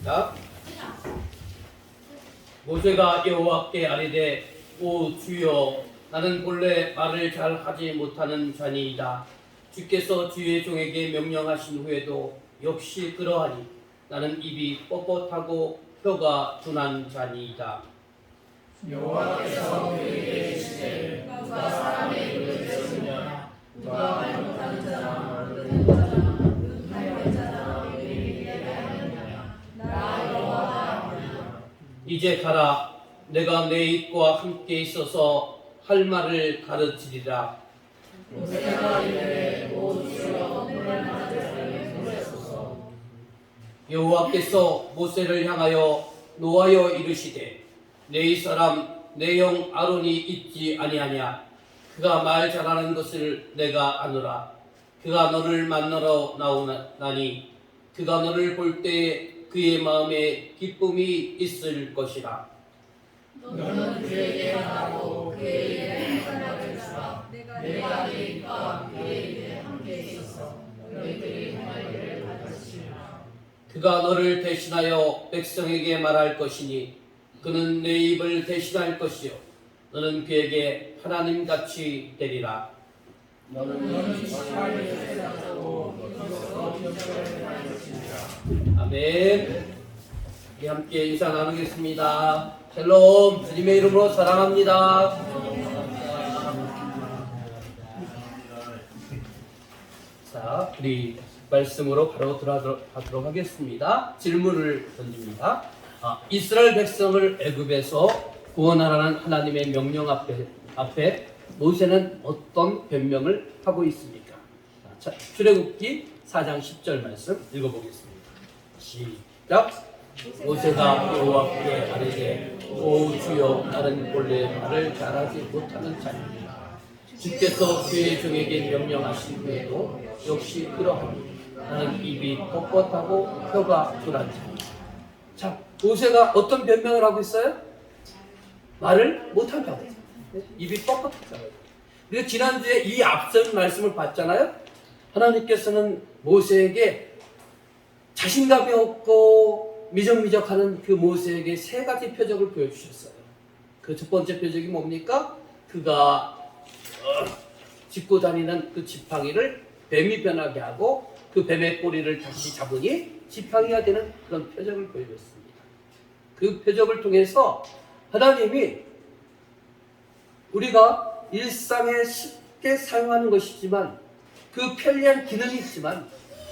자, 모세가 여호와께 아뢰되 오 주여 나는 본래 말을 잘 하지 못하는 자니이다. 주께서 주의 종에게 명령하신 후에도 역시 그러하니 나는 입이 뻣뻣하고 혀가 둔한 자니이다. 여호와께서 그에게 이르시되 누가 사람의 입을 떼우느냐 누가 말 못하는 자랑 듣는 자랑 눈할 자랑 내게 하느냐 나 여호와가 아니라. 이제 가라. 내가 내 입과 함께 있어서 할 말을 가르치리라. 모세가 이르되 오 주여 물러나 자를 보내소서. 여호와께서 모세를 향하여 노하여 이르시되 내 사람 내 형 아론이 있지 아니하냐. 그가 말 잘하는 것을 내가 아노라. 그가 너를 만나러 나오나니 그가 너를 볼 때에 그의 마음에 기쁨이 있을 것이라. 너는 그에게 말하고 그에게 행사를 주라. 내가 네 입과 그의 입에 함께 있어서 너희들이 행할 일을 가르치리라. 그가 너를 대신하여 백성에게 말할 것이니 그는 내 입을 대신할 것이요 너는 그에게 하나님같이 되리라. 너는 지팡이를 세우고 이것으로 기업을 행할 것이니라. 아멘. 우리 함께 인사 나누겠습니다. 샬롬. 주님의 이름으로 사랑합니다. 자, 우리 말씀으로 바로 들어가도록 하겠습니다. 질문을 던집니다. 이스라엘 백성을 애굽에서 구원하라는 하나님의 명령 앞에 모세는 어떤 변명을 하고 있습니까? 자, 출애굽기 4장 10절 말씀 읽어보겠습니다. 시작. 모세가 여호와께 아뢰되 오 주여 나는 본래 말을 잘하지 못하는 자입니다. 주께서 그의 종에게 명령하신 후에도 역시 그러하니 나는 입이 뻣뻣하고 혀가 둔한 자입니다. 자, 모세가 어떤 변명을 하고 있어요? 말을 못한다고. 입이 뻣뻣하다고. 그리고 지난주에 이 앞선 말씀을 봤잖아요. 하나님께서는 모세에게 자신감이 없고 미적미적하는 그 모세에게 세 가지 표적을 보여주셨어요. 그 첫 번째 표적이 뭡니까? 그가 짚고 다니는 그 지팡이를 뱀이 변하게 하고 그 뱀의 꼬리를 다시 잡으니 지팡이가 되는 그런 표적을 보여줬습니다. 그 표적을 통해서 하나님이 우리가 일상에 쉽게 사용하는 것이지만 그 편리한 기능이 있지만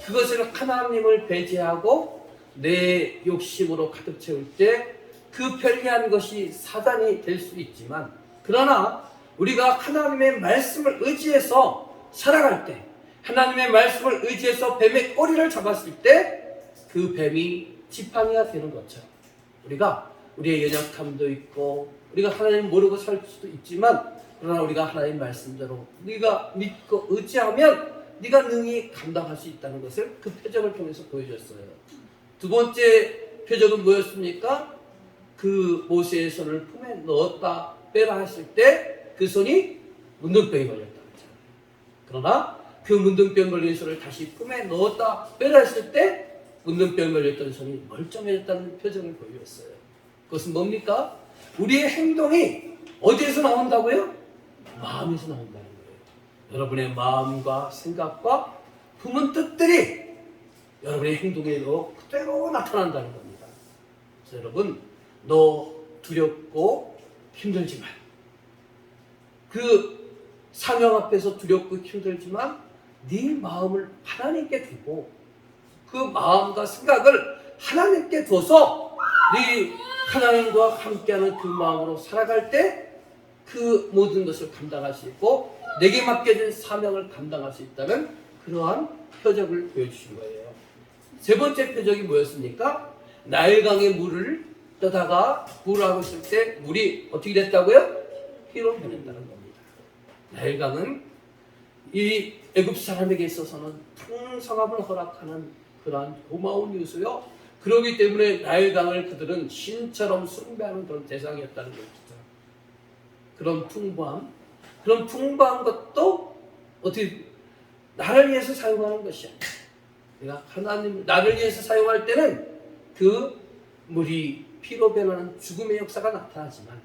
그것을 하나님을 배제하고 내 욕심으로 가득 채울 때 그 편리한 것이 사단이 될 수 있지만 그러나 우리가 하나님의 말씀을 의지해서 살아갈 때 하나님의 말씀을 의지해서 뱀의 꼬리를 잡았을 때 그 뱀이 지팡이가 되는 것처럼 우리가 우리의 연약함도 있고 우리가 하나님 모르고 살 수도 있지만 그러나 우리가 하나님 말씀대로 네가 믿고 의지하면 네가 능히 감당할 수 있다는 것을 그 표적을 통해서 보여줬어요. 두 번째 표적은 뭐였습니까? 그 모세의 손을 품에 넣었다 빼라 했을 때 그 손이 문둥병이 걸렸다 그랬잖아요. 그러나 그 문둥병 걸린 손을 다시 품에 넣었다 빼라 했을 때 문둥병 걸렸던 손이 멀쩡해졌다는 표정을 보여줬어요. 그것은 뭡니까? 우리의 행동이 어디에서 나온다고요? 마음에서 나온다는 거예요. 여러분의 마음과 생각과 품은 뜻들이 여러분의 행동에도 그대로 나타난다는 겁니다. 그래서 여러분, 너 두렵고 힘들지만 그 사명 앞에서 두렵고 힘들지만 네 마음을 하나님께 두고 그 마음과 생각을 하나님께 둬서 네 하나님과 함께하는 그 마음으로 살아갈 때 그 모든 것을 감당할 수 있고 내게 맡겨진 사명을 감당할 수 있다는 그러한 표적을 보여주신 거예요. 세 번째 표적이 뭐였습니까? 나일강의 물을 떠다가 불하고 있을 때 물이 어떻게 됐다고요? 피로 변했다는 겁니다. 나일강은 이 애굽 사람에게 있어서는 풍성함을 허락하는 그러한 고마운 요소요. 그렇기 때문에 나일강을 그들은 신처럼 숭배하는 그런 대상이었다는 것이죠. 그런 풍부한 것도 어떻게 나를 위해서 사용하는 것이 아니야. 내가 하나님 나를 위해서 사용할 때는 그 그 물이 피로 변하는 죽음의 역사가 나타나지만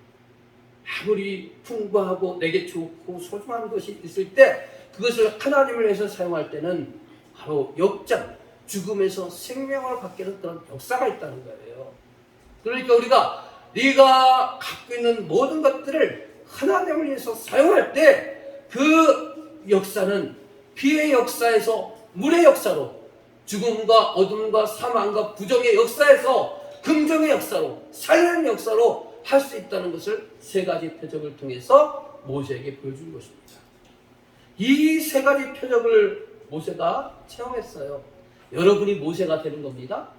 아무리 풍부하고 내게 좋고 소중한 것이 있을 때 그것을 하나님을 위해서 사용할 때는 바로 역장, 죽음에서 생명을 갖게 하는 그런 역사가 있다는 거예요. 그러니까 우리가 네가 갖고 있는 모든 것들을 하나님을 위해서 사용할 때 그 역사는 피의 역사에서 물의 역사로, 죽음과 어둠과 사망과 부정의 역사에서 긍정의 역사로, 살리는 역사로 할 수 있다는 것을 세 가지 표적을 통해서 모세에게 보여준 것입니다. 이 세 가지 표적을 모세가 체험했어요. 여러분이 모세가 되는 겁니다.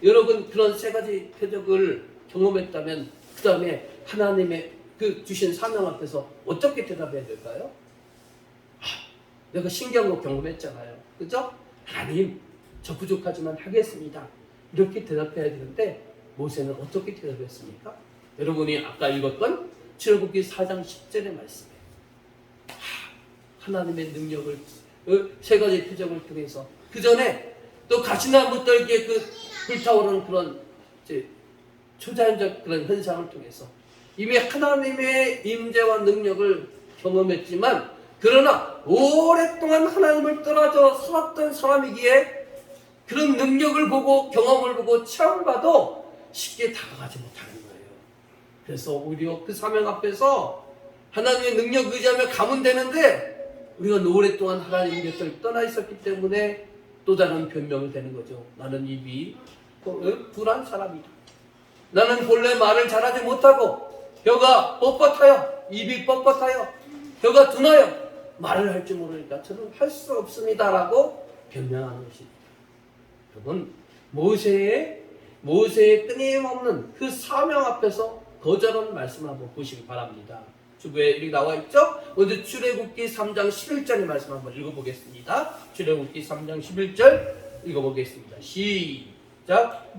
여러분 그런 세 가지 표적을 경험했다면 그 다음에 하나님의 그 주신 사명 앞에서 어떻게 대답해야 될까요? 내가 신기한 거 경험했잖아요. 그죠? 하나님, 저 부족하지만 하겠습니다. 이렇게 대답해야 되는데 모세는 어떻게 대답했습니까? 여러분이 아까 읽었던 출애굽기 4장 10절의 말씀에 하나님의 능력을 세 가지 표적을 통해서 그 전에 또 가시나무 떨기에 그 불타오르는 그런 초자연적 그런 현상을 통해서 이미 하나님의 임재와 능력을 경험했지만 그러나 오랫동안 하나님을 떨어져 살았던 사람이기에 그런 능력을 보고 경험을 보고 체험을 봐도 쉽게 다가가지 못하는 거예요. 그래서 오히려 그 사명 앞에서 하나님의 능력 의지하며 가면 되는데 우리가 오랫동안 하나님 곁을 떠나 있었기 때문에 또 다른 변명이 되는 거죠. 나는 입이 둔한 사람이다. 나는 본래 말을 잘하지 못하고 혀가 뻣뻣하여, 입이 뻣뻣하여, 혀가 둔하여 말을 할 줄 모르니까 저는 할 수 없습니다라고 변명하는 것입니다. 여러분, 모세의 끊임없는 그 사명 앞에서 거절하는 말씀을 한번 보시기 바랍니다. 주부에 이렇게 나와 있죠? 먼저 출애굽기 3장 11절의 말씀 한번 읽어보겠습니다. 출애굽기 3장 11절 읽어보겠습니다. 시작.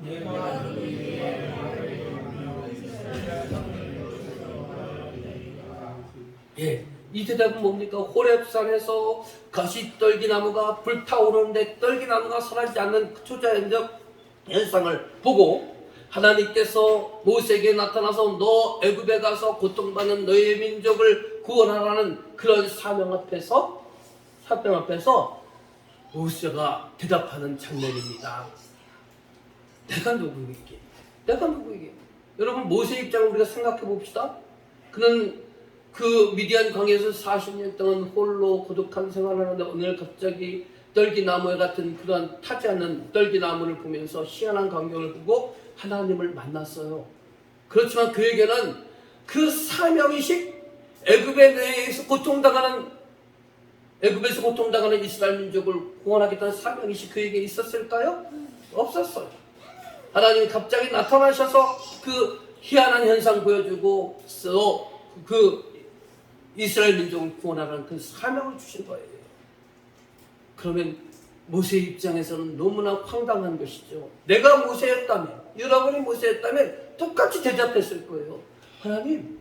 예, 이 대답은 뭡니까? 호렙산에서 가시떨기나무가 불타오르는데 떨기나무가 사라지지 않는 그 초자연적 현상을 보고 하나님께서 모세에게 나타나서 너 애굽에 가서 고통받는 너의 민족을 구원하라는 그런 사명 앞에서 모세가 대답하는 장면입니다. 내가 누구이게? 내가 누구이게? 여러분 모세 입장을 우리가 생각해 봅시다. 그는 그 미디안 광야에서 40년 동안 홀로 고독한 생활을 하는데 오늘 갑자기 떨기나무 같은 그런 타지 않는 떨기나무를 보면서 희한한 광경을 보고 하나님을 만났어요. 그렇지만 그에게는 그 사명의식, 애굽에서 고통당하는 이스라엘 민족을 구원하겠다는 사명의식 그에게 있었을까요? 없었어요. 하나님이 갑자기 나타나셔서 그 희한한 현상 보여주고 그 이스라엘 민족을 구원하라는 그 사명을 주신 거예요. 그러면 모세 입장에서는 너무나 황당한 것이죠. 내가 모세였다면, 여러분이 모세였다면 똑같이 대답했을 거예요. 하나님,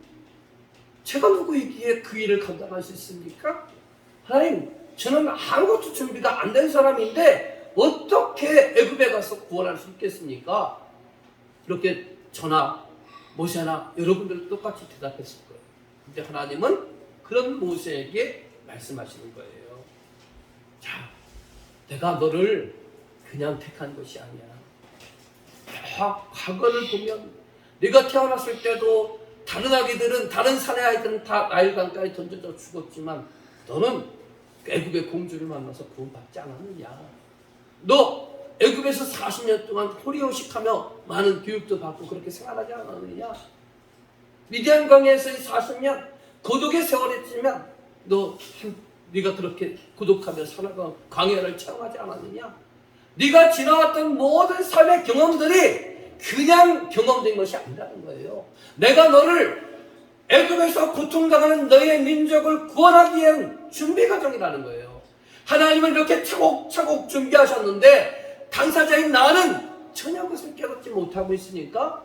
제가 누구이기에 그 일을 감당할 수 있습니까? 하나님, 저는 아무것도 준비가 안 된 사람인데 어떻게 애굽에 가서 구원할 수 있겠습니까? 이렇게 저나 모세나 여러분들 똑같이 대답했을 거예요. 근데 하나님은 그런 모세에게 말씀하시는 거예요. 자, 내가 너를 그냥 택한 것이 아니야. 과거를 보면 네가 태어났을 때도 다른 아기들은, 다른 산의 아이들은 다 나일강가에 던져져 죽었지만 너는 애굽의 공주를 만나서 구원받지 않았느냐. 너 애굽에서 40년 동안 호리호식하며 많은 교육도 받고 그렇게 생활하지 않았느냐. 미디안 광야에서의 40년 고독의 세월이지만 네가 그렇게 고독하며 살아가 광야를 체험하지 않았느냐. 네가 지나왔던 모든 삶의 경험들이 그냥 경험된 것이 아니라는 거예요. 내가 너를 애굽에서 고통당하는 너의 민족을 구원하기 위한 준비 과정이라는 거예요. 하나님은 이렇게 차곡차곡 준비하셨는데 당사자인 나는 전혀 그것을 깨닫지 못하고 있으니까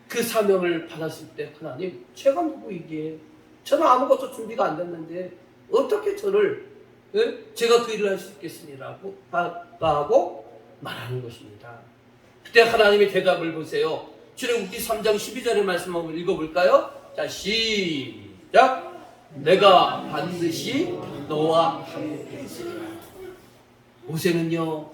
그 사명을 받았을 때 하나님, 제가 누구이기에 저는 아무것도 준비가 안 됐는데 어떻게 제가 그 일을 할 수 있겠으니라고 하고 말하는 것입니다. 그때 하나님의 대답을 보세요. 출애굽기 3장 12절의 말씀 한번 읽어볼까요? 자, 시작. 내가 반드시 너와 함께 있으리라. 모세는요,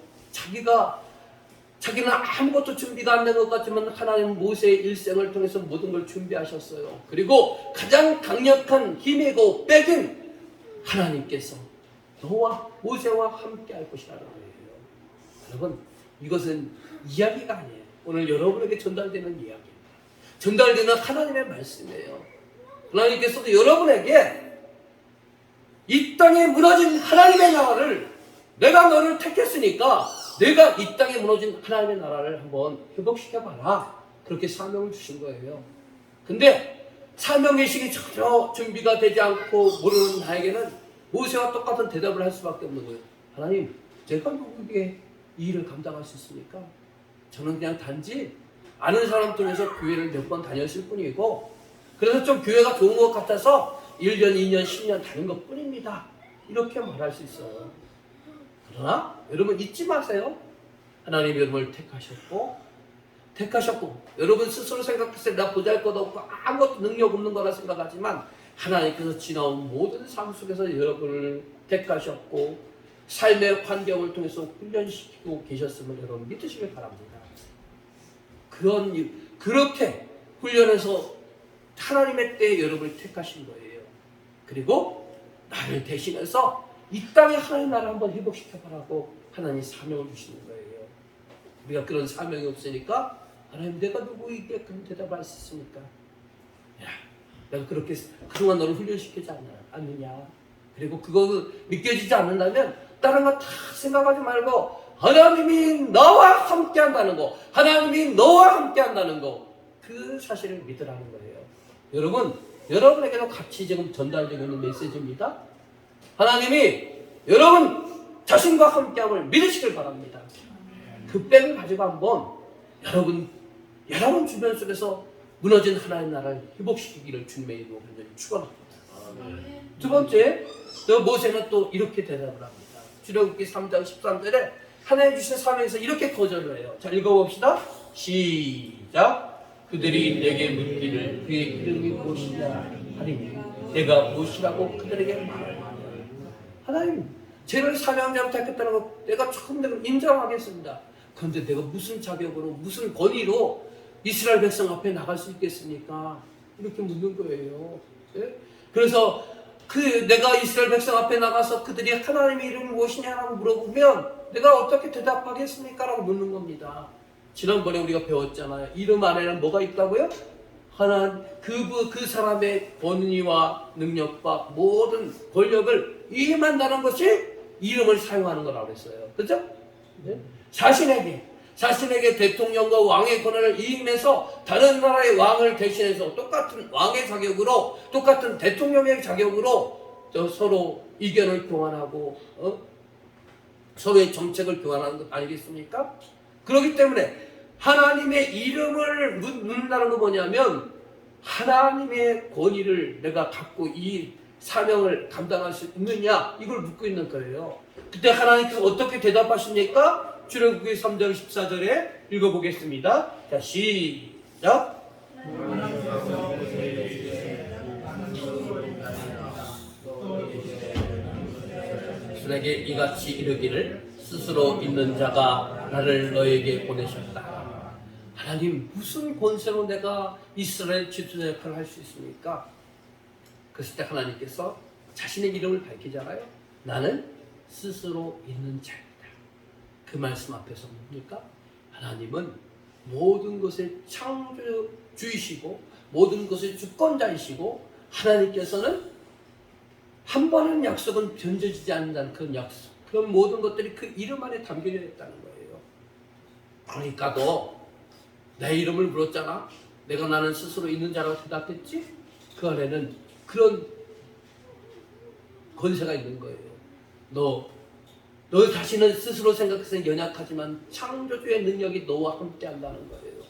자기는 아무것도 준비가 안 된 것 같지만 하나님은 모세의 일생을 통해서 모든 걸 준비하셨어요. 그리고 가장 강력한 힘이고 백인 하나님께서 너와 모세와 함께 할 것이라는 거예요. 여러분, 이것은 이야기가 아니에요. 오늘 여러분에게 전달되는 이야기입니다. 전달되는 하나님의 말씀이에요. 하나님께서도 여러분에게 이 땅에 무너진 하나님의 나라를, 내가 너를 택했으니까 내가 이 땅에 무너진 하나님의 나라를 한번 회복시켜봐라, 그렇게 사명을 주신 거예요. 근데 사명의식이 전혀 준비가 되지 않고 모르는 나에게는 모세와 똑같은 대답을 할 수밖에 없는 거예요. 하나님, 제가 누구에게 이 일을 감당할 수 있습니까? 저는 그냥 단지 아는 사람 통해서 교회를 몇 번 다녔을 뿐이고, 그래서 좀 교회가 좋은 것 같아서 1년, 2년, 10년 다닌 것 뿐입니다. 이렇게 말할 수 있어요. 그러나 여러분 잊지 마세요. 하나님이 여러분을 택하셨고 여러분 스스로 생각했을 때 나 보잘것없고 아무것도 능력 없는 거라 생각하지만 하나님께서 지나온 모든 삶 속에서 여러분을 택하셨고 삶의 환경을 통해서 훈련시키고 계셨음을 여러분 믿으시길 바랍니다. 그렇게 훈련해서 하나님의 때에 여러분을 택하신 거예요. 그리고 나를 대신해서 이 땅에 하나님 나라 한번 회복시켜보라고 하나님 사명을 주시는 거예요. 우리가 그런 사명이 없으니까 하나님, 내가 누구에게 그런 대답할 수 있습니까? 야, 내가 그렇게 그동안 너를 훈련시키지 않느냐. 그리고 그거 믿겨지지 않는다면 다른 거 다 생각하지 말고 하나님이 너와 함께 한다는 거, 하나님이 너와 함께 한다는 거, 그 사실을 믿으라는 거예요. 여러분, 여러분에게도 같이 지금 전달되고 있는 메시지입니다. 하나님이 여러분 자신과 함께함을 믿으시길 바랍니다. 그 백을 가지고 한번 여러분 주변 속에서 무너진 하나님의 나라를 회복시키기를 주님의 이름으로 간절히 축원합니다. 두 번째, 모세는 또 이렇게 대답을 합니다. 출애굽기 3장 13절에 하나님 주신 사명에서 이렇게 거절을 해요. 자, 읽어봅시다. 시작. 그들이 내게 묻기를 그의 이름이 무엇이냐 하리니 내가 무엇이라고 그들에게 말하리라. 하나님, 제를 사명자로 택했다는 거 내가 조금 인정하겠습니다. 그런데 내가 무슨 자격으로, 무슨 권위로 이스라엘 백성 앞에 나갈 수 있겠습니까? 이렇게 묻는 거예요. 네? 그래서 내가 이스라엘 백성 앞에 나가서 그들이 하나님의 이름이 무엇이냐라고 물어보면 내가 어떻게 대답하겠습니까? 라고 묻는 겁니다. 지난번에 우리가 배웠잖아요. 이름 안에는 뭐가 있다고요? 하나님, 그 사람의 권위와 능력과 모든 권력을 이임한다는 것이 이름을 사용하는 거라고 그랬어요. 그죠? 네? 자신에게 대통령과 왕의 권한을 이임해서 다른 나라의 왕을 대신해서 똑같은 왕의 자격으로, 똑같은 대통령의 자격으로 서로 의견을 교환하고 서로의 정책을 교환하는 것 아니겠습니까? 그렇기 때문에 하나님의 이름을 묻는다는 건 뭐냐면 하나님의 권위를 내가 갖고 이 사명을 감당할 수 있느냐, 이걸 묻고 있는 거예요. 그때 하나님께서 어떻게 대답하십니까? 출애굽기 3장 14절에 읽어보겠습니다. 자, 시작. 술에게 이같이 이르기를 스스로 있는 자가 나를 너에게 보내셨다. 하나님, 무슨 권세로 내가 이스라엘 지도자 역할을 할 수 있습니까? 그랬을 때 하나님께서 자신의 이름을 밝히잖아요. 나는 스스로 있는 자입니다. 그 말씀 앞에서 뭡니까? 하나님은 모든 것의 창조주이시고 모든 것의 주권자이시고 하나님께서는 한 번의 약속은 변제되지 않는다는 그런 약속, 그런 모든 것들이 그 이름 안에 담겨져 있다는 거예요. 그러니까 너 내 이름을 물었잖아. 내가 나는 스스로 있는 자라고 대답했지? 그 안에는 그런 권세가 있는 거예요. 너 자신은 스스로 생각해서 연약하지만 창조주의 능력이 너와 함께 한다는 거예요.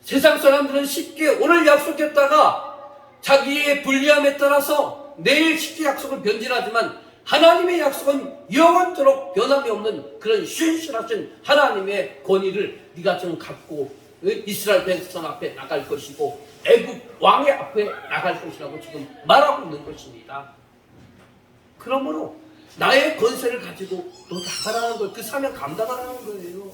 세상 사람들은 쉽게 오늘 약속했다가 자기의 불리함에 따라서 내일 쉽게 약속을 변질하지만 하나님의 약속은 영원토록 변함이 없는 그런 신실하신 하나님의 권위를 네가 지금 갖고 이스라엘 백성 앞에 나갈 것이고 애국 왕의 앞에 나갈 것이라고 지금 말하고 있는 것입니다. 그러므로 나의 권세를 가지고 너 나가라는 거예요. 그 사명 감당하라는 거예요.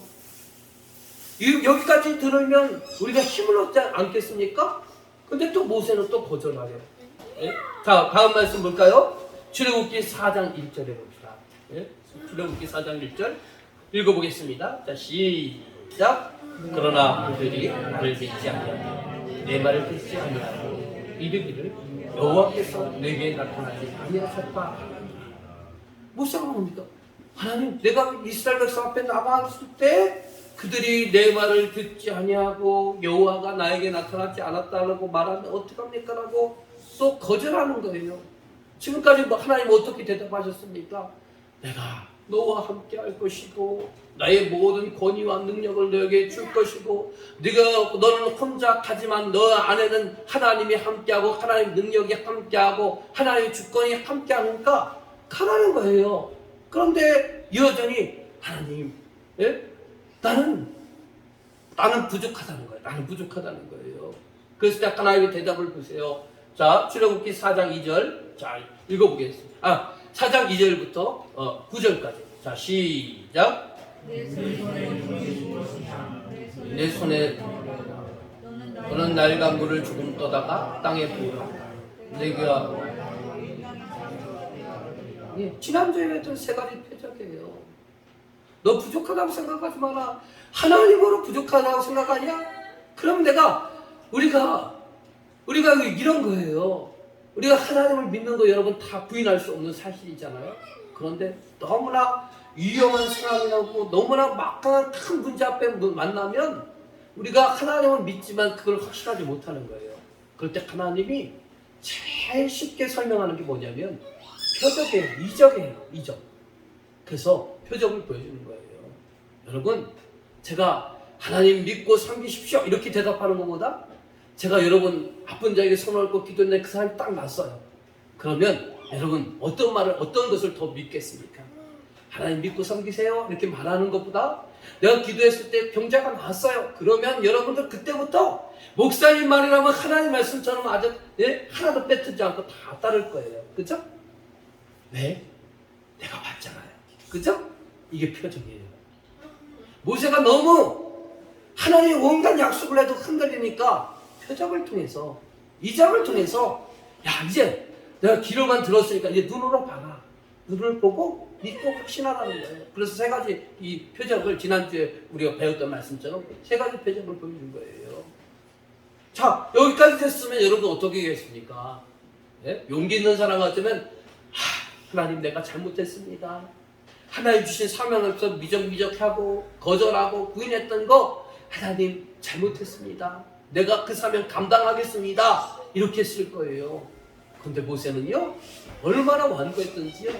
여기까지 들으면 우리가 힘을 얻지 않겠습니까? 근데 또 모세는 또 거절하래요. 예? 자, 다음 말씀 볼까요? 출애굽기 4장 1절에 봅시다. 예? 출애굽기 4장 1절 읽어보겠습니다. 자, 시작. 그러나 그들이 나를 믿지 아니하고 내 말을 듣지 아니하고 이르기를 여호와께서 내게 나타나지 아니하셨다. 모세가 뭡니까? 하나님, 내가 이스라엘 백성 앞에 나갔을 때 그들이 내 말을 듣지 아니하고 여호와가 나에게 나타나지 않았다라고 말하면 어떡합니까? 라고 또 거절하는 거예요. 지금까지 하나님 어떻게 대답하셨습니까? 내가 너와 함께 할 것이고 나의 모든 권위와 능력을 너에게 줄 것이고 너는 혼자 가지만 너 안에는 하나님이 함께하고 하나님의 능력이 함께하고 하나님의 주권이 함께하니까 가라는 거예요. 그런데 여전히 하나님, 예? 나는 부족하다는 거예요. 나는 부족하다는 거예요. 그래서 하나님의 대답을 보세요. 자, 출애굽기 4장 2절. 자, 읽어보겠습니다. 4장 2절부터 9절까지. 자, 시작. 내 손에 너는 낡은 물을 조금 떠다가 땅에 부으라. 내가 지난주에 했던 세 가지 표적이에요. 너 부족하다고 생각하지 마라. 하나님으로 부족하다고 생각하냐? 그럼 우리가 이런 거예요. 우리가 하나님을 믿는 거 여러분 다 부인할 수 없는 사실이잖아요. 그런데 너무나 위험한 상황이 나오고 너무나 막강한 큰 문제 앞에 만나면 우리가 하나님을 믿지만 그걸 확실하지 못하는 거예요. 그럴 때 하나님이 제일 쉽게 설명하는 게 뭐냐면 표적이에요. 이적이에요. 이적. 그래서 표적을 보여주는 거예요. 여러분, 제가 하나님 믿고 섬기십시오 이렇게 대답하는 것보다 제가 여러분 아픈 자에게 손을 얹고 기도했는데 그 사람이 딱 났어요. 그러면 여러분 어떤 것을 더 믿겠습니까? 하나님 믿고 섬기세요 이렇게 말하는 것보다 내가 기도했을 때 병자가 나았어요. 그러면 여러분들 그때부터 목사님 말이라면 하나님 말씀처럼 아주 하나도 빼뜨지 않고 다 따를 거예요. 그죠? 왜? 내가 봤잖아요. 그죠? 이게 표적이에요. 모세가 너무 하나님의 온갖 약속을 해도 흔들리니까 표적을 통해서 이적을 통해서 이제 내가 귀로만 들었으니까 이제 눈으로 봐라. 눈을 보고 믿고 확신하라는 거예요. 그래서 세 가지 이 표적을 지난주에 우리가 배웠던 말씀처럼 세 가지 표적을 보여준 거예요. 자, 여기까지 됐으면 여러분 어떻게 하겠습니까? 용기 있는 사람 같으면 하나님 내가 잘못했습니다. 하나님 주신 사명에서 미적미적하고 거절하고 부인했던 거 하나님 잘못했습니다. 내가 그 사명 감당하겠습니다. 이렇게 쓸 거예요. 근데 모세는요 얼마나 완고했던지요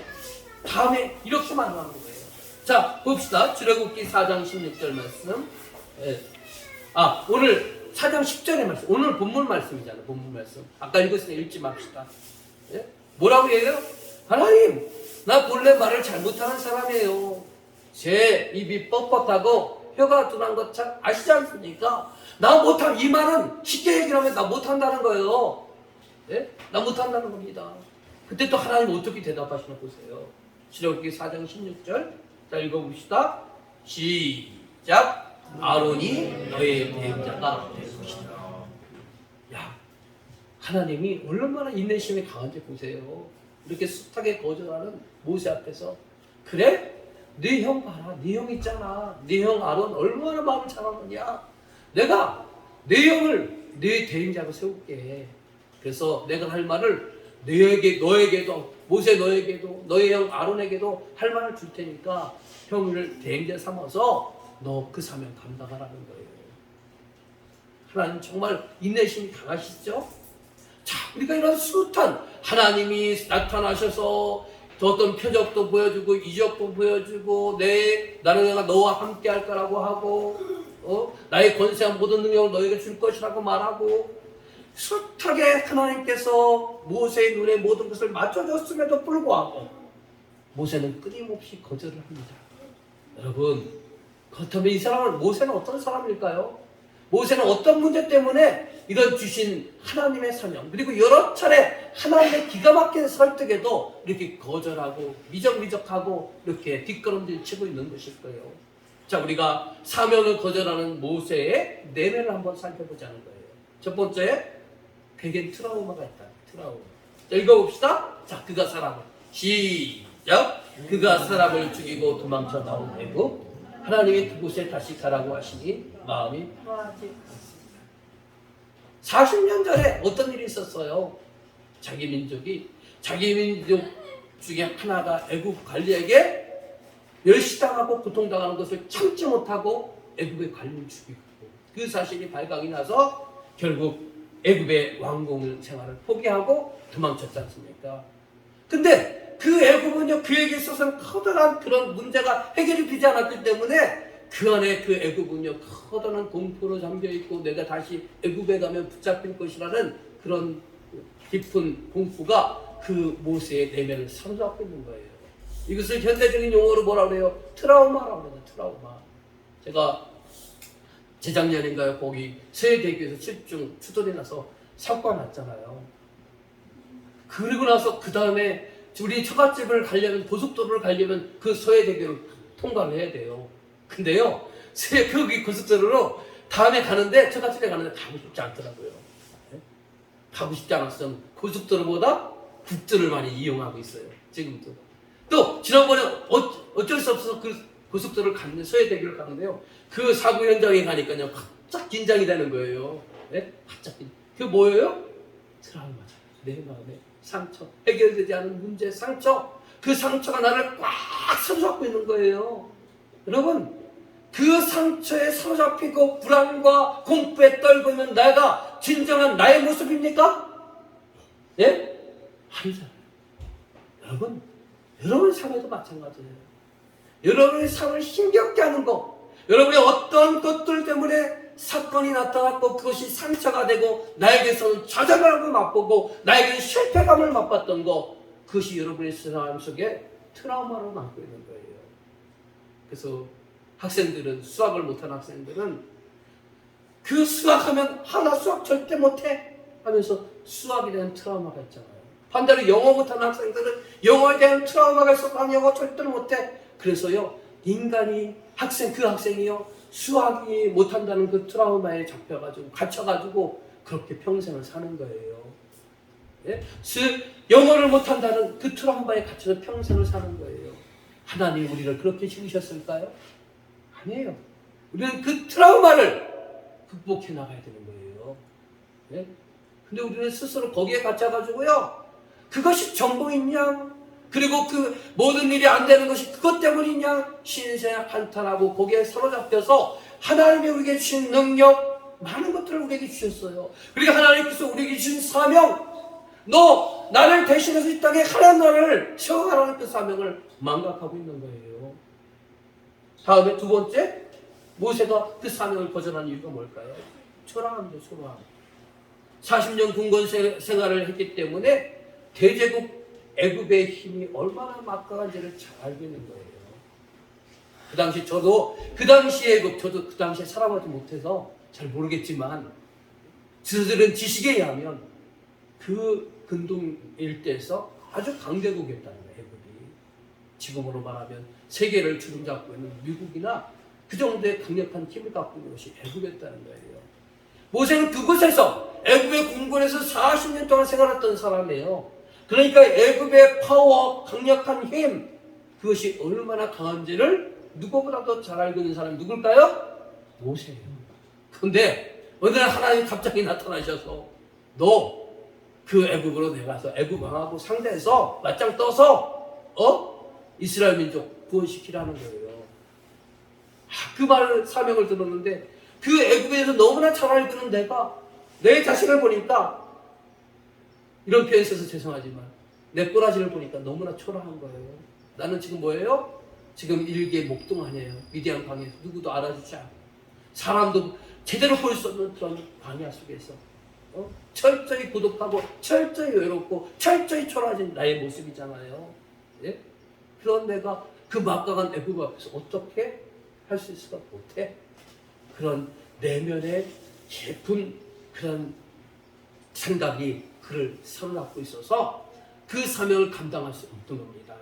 다음에 이렇게 말하는 거예요. 자, 봅시다. 출애굽기 4장 16절 말씀. 오늘 4장 10절의 말씀. 오늘 본문 말씀이잖아요. 본문 말씀. 아까 읽었으니까 읽지 맙시다. 뭐라고 해요? 하나님, 나 본래 말을 잘못하는 사람이에요. 제 입이 뻣뻣하고 혀가 둔한 것 잘 아시지 않습니까? 이 말은 쉽게 얘기하면 나 못한다는 거예요. 나 못한다는 겁니다. 그때 또 하나님 어떻게 대답하시나 보세요. 출애굽기 4장 16절. 자, 읽어봅시다. 시작. 아론이 너의 대행자가 될 것이다. 하나님이 얼마나 인내심이 강한지 보세요. 이렇게 숱하게 거절하는 모세 앞에서 그래? 네 형 봐라. 네 형 있잖아. 네 형 아론 얼마나 마음을 잘하느냐. 내가 네 형을 네 대행자로 세울게. 그래서 내가 할 말을 너에게도 모세 너에게도 너의 형 아론에게도 할 말을 줄 테니까 형을 대행자 삼아서 너 그 사명 감당하라는 거예요. 하나님 정말 인내심이 강하시죠? 자, 우리가 이런 숱한 하나님이 나타나셔서 어떤 표적도 보여주고 이적도 보여주고 나는 내가 너와 함께 할 거라고 하고 나의 권세한 모든 능력을 너에게 줄 것이라고 말하고 숱하게 하나님께서 모세의 눈에 모든 것을 맞춰줬음에도 불구하고 모세는 끊임없이 거절을 합니다. 여러분, 그렇다면 이 사람은 모세는 어떤 사람일까요? 모세는 어떤 문제 때문에 이런 주신 하나님의 사명, 그리고 여러 차례 하나님의 기가 막힌 설득에도 이렇게 거절하고 미적미적하고 이렇게 뒷걸음질 치고 있는 것일 거예요. 자, 우리가 사명을 거절하는 모세의 내면을 한번 살펴보자는 거예요. 첫 번째, 그에겐 트라우마가 있다. 트라우마. 자, 읽어봅시다. 자, 그가 사람을 시작. 그가 사람을 죽이고 도망쳐 나온 애굽, 하나님이 그곳에 다시 가라고 하시니 마음이 편하지 않습니다. 40년 전에 어떤 일이 있었어요? 자기 민족 중에 하나가 애굽 관리에게 멸시당하고 고통당하는 것을 참지 못하고 애굽의 관리를 죽이고, 그 사실이 발각이 나서 결국 애굽의 왕궁 생활을 포기하고 도망쳤지 않습니까? 근데 그 애굽은요, 그에게 있어서는 커다란 그런 문제가 해결이 되지 않았기 때문에 그 안에 그 애굽은요, 커다란 공포로 잠겨있고 내가 다시 애굽에 가면 붙잡힐 것이라는 그런 깊은 공포가 그 모세의 내면을 사로잡고 있는 거예요. 이것을 현대적인 용어로 뭐라 그래요? 트라우마라고 그래요. 트라우마. 제가 재작년인가요? 거기 서해대교에서 7중 추돌이 나서 사고가 났잖아요. 그리고 나서 그 다음에 우리 처갓집을 가려면, 고속도로를 가려면 그 서해대교를 통과를 해야 돼요. 근데요, 거기 고속도로로 다음에 가는데, 처갓집에 가는데 가고 싶지 않더라고요. 네? 가고 싶지 않았으면 고속도로보다 국도를 많이 이용하고 있어요. 지금도. 또 지난번에 어쩔 수 없어서 그 고속도로를 갔는데, 서해대교를 가는데요, 그 사고 현장에 가니까요, 바짝 긴장이 되는 거예요. 네? 바짝 그게 뭐예요? 트라우마잖아요. 내 마음에 상처, 해결되지 않은 문제, 상처, 그 상처가 나를 꽉 사로잡고 있는 거예요. 여러분, 그 상처에 사로잡히고 불안과 공포에 떨고 있는 내가 진정한 나의 모습입니까? 예? 아니잖아요. 여러분 삶에도 마찬가지예요. 여러분의 삶을 힘겹게 하는 것, 여러분의 어떤 것들 때문에 사건이 나타났고 그것이 상처가 되고 나에게서는 좌절감을 맛보고 나에게는 실패감을 맛봤던 것, 그것이 여러분의 삶 속에 트라우마로 남고 있는 거예요. 그래서 학생들은, 수학을 못하는 학생들은 그 수학하면 하나 수학 절대 못해 하면서 수학에 대한 트라우마가 있잖아요. 반대로 영어 못하는 학생들은 영어에 대한 트라우마가 있어서 난 영어 절대 못해. 그래서요, 그 학생이요, 수학이 못한다는 그 트라우마에 잡혀가지고, 갇혀가지고, 그렇게 평생을 사는 거예요. 예? 영어를 못한다는 그 트라우마에 갇혀서 평생을 사는 거예요. 하나님 우리를 그렇게 지으셨을까요? 아니에요. 우리는 그 트라우마를 극복해 나가야 되는 거예요. 예? 근데 우리는 스스로 거기에 갇혀가지고요, 그것이 전부이냐, 그리고 그 모든 일이 안 되는 것이 그것 때문이냐, 신세 한탄하고 거기에 사로잡혀서 하나님이 우리에게 주신 능력, 많은 것들을 우리에게 주셨어요. 그리고 하나님께서 우리에게 주신 사명, 너 나를 대신해서 이 땅에 하나님 나라를 세워가라는 그 사명을 망각하고 있는 거예요. 다음에 두 번째, 모세가 그 사명을 거절한 이유가 뭘까요? 초라함이죠. 초라함. 40년 군건 생활을 했기 때문에 대제국 애굽의 힘이 얼마나 막강한지를 잘 알고 있는 거예요. 그 당시 저도 그 당시에 살아보지 못해서 잘 모르겠지만, 저들은 지식에 의하면 그 근동 일대에서 아주 강대국이었다는 거예요. 애굽이. 지금으로 말하면 세계를 주름잡고 있는 미국이나 그 정도의 강력한 힘을 갖고 있는 것이 애굽이었다는 거예요. 모세는 그곳에서, 애굽의 궁궐에서 40년 동안 생활했던 사람이에요. 그러니까 애굽의 파워, 강력한 힘, 그것이 얼마나 강한지를 누구보다도 잘 알고 있는 사람이 누굴까요? 모세예요. 그런데 어느 날 하나님이 갑자기 나타나셔서, 너 그 애굽으로 내가서 애굽 왕하고 상대해서 맞짱 떠서 이스라엘 민족 구원시키라는 거예요. 그 말, 사명을 들었는데, 그 애굽에서 너무나 잘 알고 있는 내가 내 자신을 보니까, 이런 표현 써서 죄송하지만 내 꼬라지를 보니까 너무나 초라한 거예요. 나는 지금 뭐예요? 지금 일개 목동하냐예요. 미디안 광야, 누구도 알아주지 않고, 사람도 제대로 볼 수 없는 그런 광야 속에서 철저히 고독하고 철저히 외롭고 철저히 초라해진 나의 모습이잖아요. 예? 그런 내가 그 막강한 애굽 앞에서 어떻게 할 수 있을까? 못해. 그런 내면의 깊은 그런 생각이 그를 사로잡고 있어서 그 사명을 감당할 수 없던 겁니다.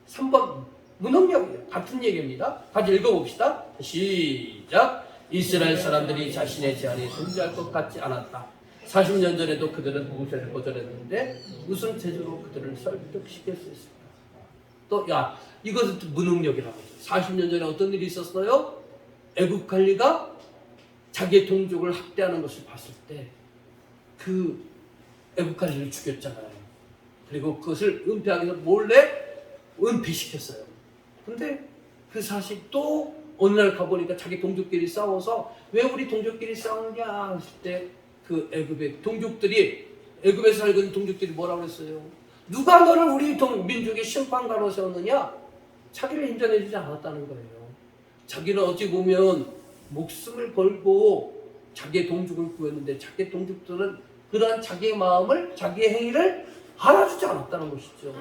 3번 무능력이에요. 같은 얘기입니다. 같이 읽어봅시다. 시작. 이스라엘 사람들이 자신의 제안에 존재할 것 같지 않았다. 40년 전에도 그들은 모세를 거절했는데 무슨 재주로 그들을 설득시킬 수 있을까? 또 이것은 무능력이라고 하죠. 40년 전에 어떤 일이 있었어요? 애굽 관리가 자기의 동족을 학대하는 것을 봤을 때 그 애굽 관리를 죽였잖아요. 그리고 그것을 은폐하기 위해서 몰래 은폐시켰어요. 근데 그 사실 또 어느 날 가보니까 자기 동족끼리 싸워서 왜 우리 동족끼리 싸우냐 했을 때 그 애굽의 동족들이 애굽에 살고 있는 동족들이 뭐라고 했어요? 누가 너를 우리 민족의 심판가로 세웠느냐? 자기를 인정해주지 않았다는 거예요. 자기는 어찌 보면 목숨을 걸고 자기의 동족을 구했는데 자기의 동족들은 그러한 자기의 마음을, 자기의 행위를 알아주지 않았다는 것이죠.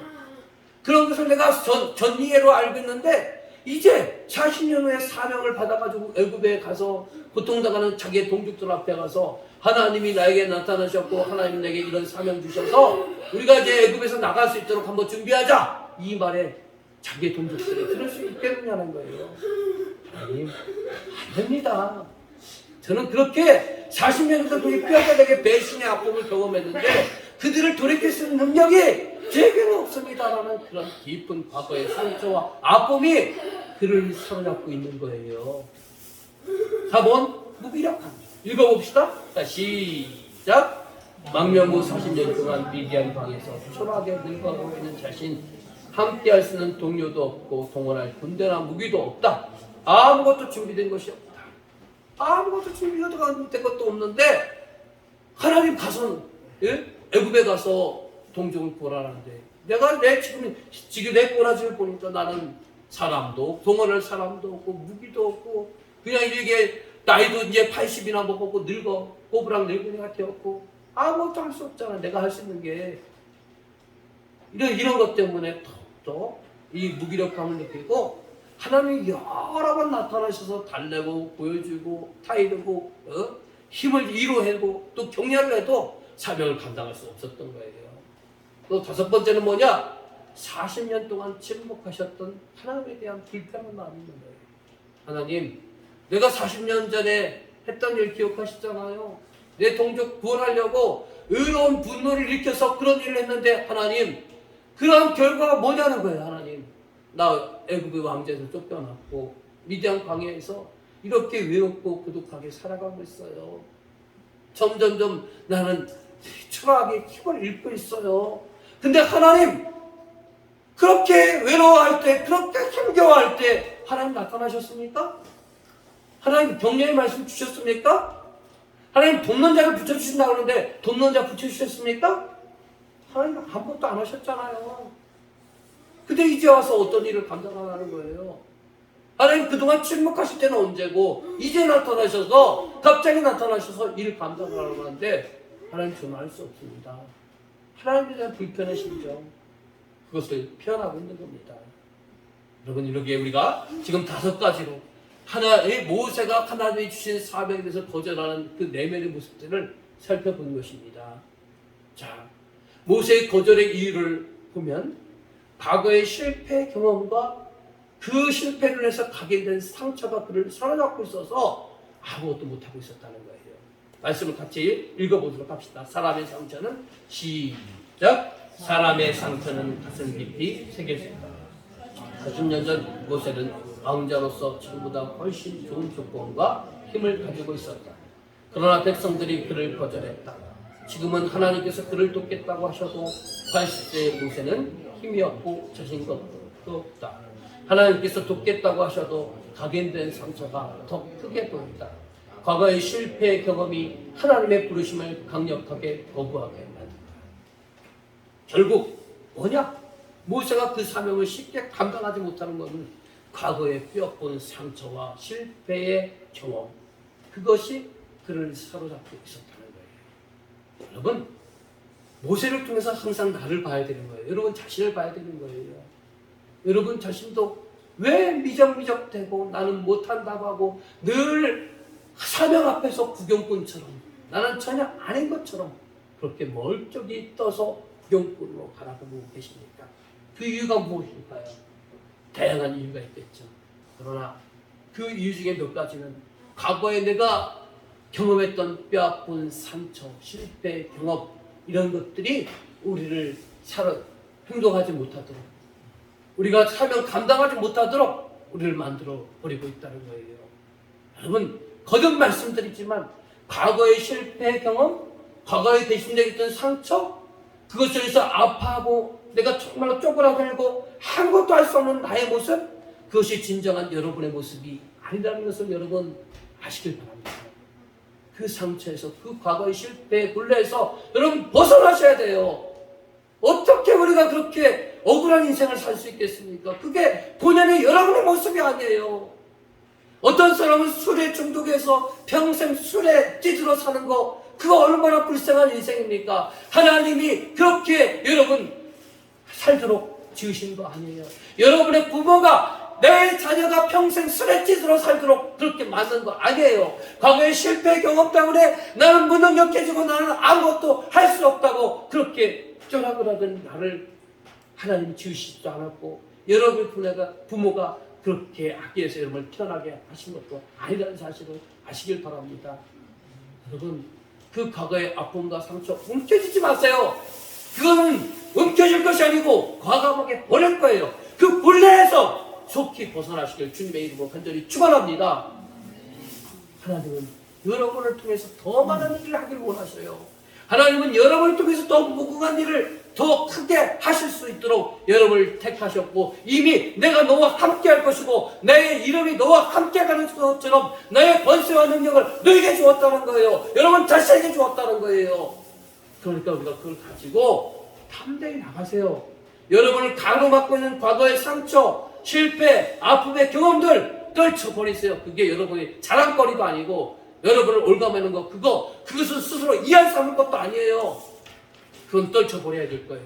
그런 것을 내가 전이해로 알고 있는데 이제 40년 후에 사명을 받아가지고 애굽에 가서 고통당하는 자기의 동족들 앞에 가서 하나님이 나에게 나타나셨고 하나님 내게 이런 사명 주셔서 우리가 이제 애굽에서 나갈 수 있도록 한번 준비하자. 이 말에 자기의 동족들이 들을 수 있겠느냐는 거예요. 하나님, 안 됩니다. 저는 그렇게 40년 동안 우리 뼈가되게 배신의 아픔을 경험했는데 그들을 돌이킬 수 있는 능력이 제게는 없습니다라는 그런 깊은 과거의 상처와 아픔이 그를 사로잡고 있는 거예요. 4번 무기력함. 읽어봅시다. 자, 시작. 망명후 40년 동안 미디안 방에서 초라하게 늙어가고 있는 자신, 함께할 수 있는 동료도 없고 동원할 군대나 무기도 없다. 아무것도 준비된 것이 없다. 아무것도 준비된 것도 없는데 하나님 가서 애굽에 가서 동족을 구하라는데 내가 지금 내 꼬라지를 보니까 나는 사람도 동원할 사람도 없고 무기도 없고 그냥 이게 나이도 이제 80이나 먹었고 늙어 꼬부랑 늙은이가 되었고 아무것도 할 수 없잖아. 내가 할 수 있는 게 이런 것 때문에 더욱더 이 무기력감을 느끼고 하나님이 여러 번 나타나셔서 달래고 보여주고 타이르고 힘을 이루해고 또 격려를 해도 사명을 감당할 수 없었던 거예요. 또 5번째는 뭐냐? 40년 동안 침묵하셨던 하나님에 대한 불편한 마음이 있는 거예요. 하나님, 내가 40년 전에 했던 일 기억하시잖아요. 내 동족 구원하려고 의로운 분노를 일으켜서 그런 일을 했는데 하나님, 그런 결과가 뭐냐는 거예요. 하나님, 나 애굽의 왕자에서 쫓겨났고 미디안 광야에서 이렇게 외롭고 고독하게 살아가고 있어요. 점점점 나는 초라하게 힘을 잃고 있어요. 근데 하나님, 그렇게 외로워할 때, 그렇게 힘겨워할 때 하나님 나타나셨습니까? 하나님 격려의 말씀 주셨습니까? 하나님 돕는 자를 붙여주신다고 하는데 돕는 자 붙여주셨습니까? 하나님 아무것도 안 하셨잖아요. 근데 이제 와서 어떤 일을 감당하라는 거예요. 하나님 그동안 침묵하실 때는 언제고 이제 나타나셔서 갑자기 나타나셔서 일을 감당하라고 하는데 하나님 저는 알 수 없습니다. 하나님에 대한 불편의 심정 그것을 표현하고 있는 겁니다. 여러분 이렇게 우리가 지금 5가지로 하나의 모세가 하나님이 주신 사명에 대해서 거절하는 그 내면의 모습들을 살펴본 것입니다. 자, 모세의 거절의 이유를 보면 과거의 실패 경험과 그 실패를 해서 가게 된 상처가 그를 사로잡고 있어서 아무것도 못하고 있었다는 거예요. 말씀을 같이 읽어보도록 합시다. 사람의 상처는 시작. 사람의 상처는 가슴 깊이 새겨진다. 40년 전 모세는 왕자로서 지금보다 훨씬 좋은 조건과 힘을 가지고 있었다. 그러나 백성들이 그를 거절했다. 지금은 하나님께서 그를 돕겠다고 하셔도 80세의 모세는 힘이 없고 자신감도 없다. 하나님께서 돕겠다고 하셔도 각인된 상처가 더 크게 보인다. 과거의 실패의 경험이 하나님의 부르심을 강력하게 거부하게 만든다. 결국 뭐냐? 모세가 그 사명을 쉽게 감당하지 못하는 것은 과거의 뼈아픈 상처와 실패의 경험, 그것이 그를 사로잡고 있었다는 거예요. 여러분, 모세를 통해서 항상 나를 봐야 되는 거예요. 여러분 자신을 봐야 되는 거예요. 여러분 자신도 왜 미적미적되고 나는 못한다고 하고 늘 사명 앞에서 구경꾼처럼 나는 전혀 아닌 것처럼 그렇게 멀쩡히 떠서 구경꾼으로 바라보고 계십니까? 그 이유가 무엇일까요? 다양한 이유가 있겠죠. 그러나 그 이유 중에 몇 가지는 과거에 내가 경험했던 뼈아픈 상처, 실패, 경험 이런 것들이 우리를 행동하지 못하도록 우리가 사명 감당하지 못하도록 우리를 만들어 버리고 있다는 거예요. 여러분 거듭 말씀드리지만 과거의 실패 경험, 과거에 대신되었던 상처 그것을 위해서 아파하고 내가 정말로 쪼그라들고 아무것도 할 수 없는 나의 모습 그것이 진정한 여러분의 모습이 아니라는 것을 여러분 아시길 바랍니다. 그 상처에서 그 과거의 실패의 굴레에서 여러분 벗어나셔야 돼요. 어떻게 우리가 그렇게 억울한 인생을 살 수 있겠습니까? 그게 본연의 여러분의 모습이 아니에요. 어떤 사람은 술에 중독해서 평생 술에 찌들어 사는 거 그거 얼마나 불쌍한 인생입니까? 하나님이 그렇게 여러분 살도록 지으신 거 아니에요. 여러분의 부모가 내 자녀가 평생 술에 찌들어 살도록 그렇게 만든 거 아니에요. 과거의 실패 경험 때문에 나는 무능력해지고 나는 아무것도 할 수 없다고 그렇게 쫄아그러던 나를 하나님이 지으시지도 않았고 여러분의 부모가 그렇게 악기에서 여러분을 태어나게 하신 것도 아니라는 사실을 아시길 바랍니다. 여러분 그 과거의 아픔과 상처 움켜쥐지 마세요. 그거는 움켜질 것이 아니고 과감하게 버릴 거예요. 그 굴레에서 속히 벗어나시길 주님의 이름으로 간절히 축원합니다. 하나님은 여러분을 통해서 더 많은 일을 하길 원하셔요. 하나님은 여러분을 통해서 더 무궁한 일을 더 크게 하실 수 있도록 여러분을 택하셨고 이미 내가 너와 함께 할 것이고 내 이름이 너와 함께 가는 것처럼 나의 권세와 능력을 너에게 주었다는 거예요. 여러분 자신에게 주었다는 거예요. 그러니까 우리가 그걸 가지고 담대히 나가세요. 여러분을 가로막고 있는 과거의 상처, 실패, 아픔의 경험들 떨쳐버리세요. 그게 여러분의 자랑거리도 아니고 여러분을 올가매는 거 그것은 스스로 이한 삼을 것도 아니에요. 그건 떨쳐버려야 될 거예요.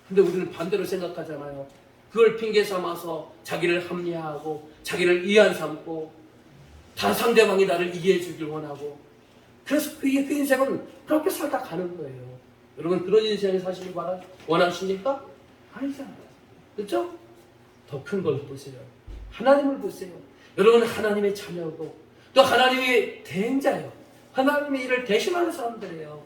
근데 우리는 반대로 생각하잖아요. 그걸 핑계 삼아서 자기를 합리화하고 자기를 이한 삼고 다 상대방이 나를 이해해 주길 원하고 그래서 그 인생은 그렇게 살다 가는 거예요. 여러분 그런 인생을 사시길 원하십니까? 아니잖아요. 그렇죠? 더 큰 걸 보세요. 하나님을 보세요. 여러분은 하나님의 자녀고 또 하나님의 대행자예요. 하나님의 일을 대신하는 사람들이에요.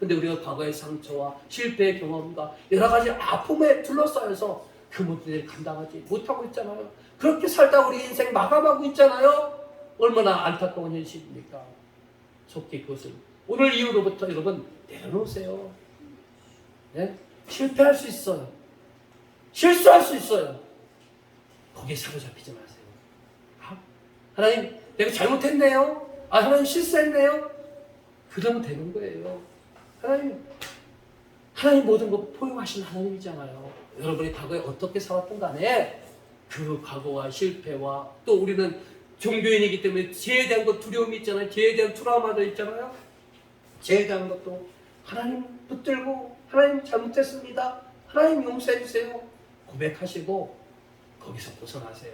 근데 우리가 과거의 상처와 실패의 경험과 여러 가지 아픔에 둘러싸여서 그 모든 일을 감당하지 못하고 있잖아요. 그렇게 살다 우리 인생 마감하고 있잖아요. 얼마나 안타까운 현실입니까? 속히 그것을 오늘 이후로부터 여러분 내려놓으세요. 네? 실패할 수 있어요. 실수할 수 있어요. 거기에 사로잡히지 마세요. 하나님 내가 잘못했네요. 하나님 실수했네요. 그러면 되는 거예요. 하나님 모든 거 포용하신 하나님이잖아요. 여러분이 과거에 어떻게 살았던 간에 그 과거와 실패와 또 우리는 종교인이기 때문에 죄에 대한 것 두려움이 있잖아요. 죄에 대한 트라우마도 있잖아요. 죄에 대한 것도 하나님 붙들고 하나님 잘못했습니다. 하나님 용서해 주세요. 고백하시고 거기서 벗어나세요.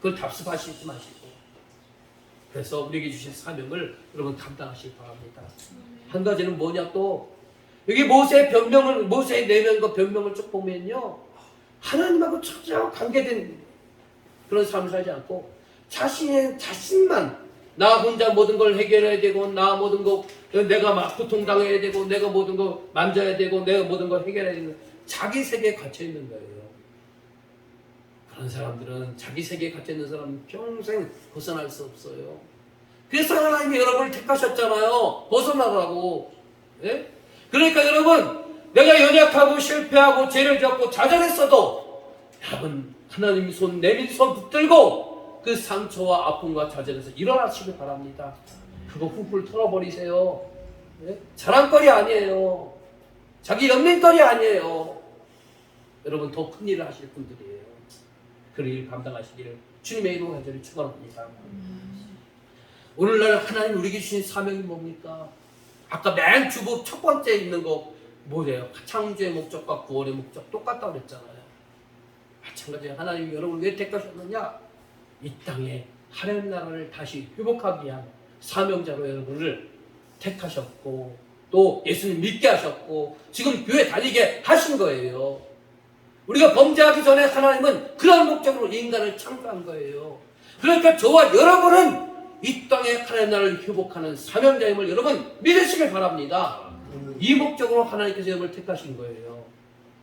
그걸 답습하시지 마시고. 그래서 우리에게 주신 사명을 여러분 감당하시기 바랍니다. 한 가지는 뭐냐 또 여기 모세의 내면과 변명을 쭉 보면요. 하나님하고 철저하게 관계된 그런 삶을 살지 않고 자신만 나 혼자 모든 걸 해결해야 되고 나 모든 거 내가 막 고통당해야 되고 내가 모든 거 만져야 되고 내가 모든 걸 해결해야 되는 자기 세계에 갇혀 있는 거예요. 그런 사람들은 자기 세계에 갇혀 있는 사람은 평생 벗어날 수 없어요. 그래서 하나님이 여러분을 택하셨잖아요. 벗어나라고. 예? 그러니까 여러분 내가 연약하고 실패하고 죄를 짓고 좌절했어도 여러분 하나님이 내민 손 붙들고 그 상처와 아픔과 좌절에서 일어나시길 바랍니다. 그거 훌훌 털어버리세요. 예? 자랑거리 아니에요. 자기 연민거리 아니에요. 여러분 더 큰 일을 하실 분들이에요. 그 일 감당하시기를 주님의 이름으로 간절히 축원합니다. 오늘날 하나님 우리에게 주신 사명이 뭡니까? 아까 맨 주부 첫 번째 있는 거 뭐예요? 창조의 목적과 구원의 목적 똑같다고 그랬잖아요. 마찬가지로 하나님이 여러분을 왜 택하셨느냐? 이 땅에 하나님 나라를 다시 회복하기 위한 사명자로 여러분을 택하셨고 또 예수님 믿게 하셨고 지금 교회 다니게 하신 거예요. 우리가 범죄하기 전에 하나님은 그런 목적으로 인간을 창조한 거예요. 그러니까 저와 여러분은 이 땅에 하나님 나라를 회복하는 사명자임을 여러분 믿으시길 바랍니다. 이 목적으로 하나님께서 여러분을 택하신 거예요.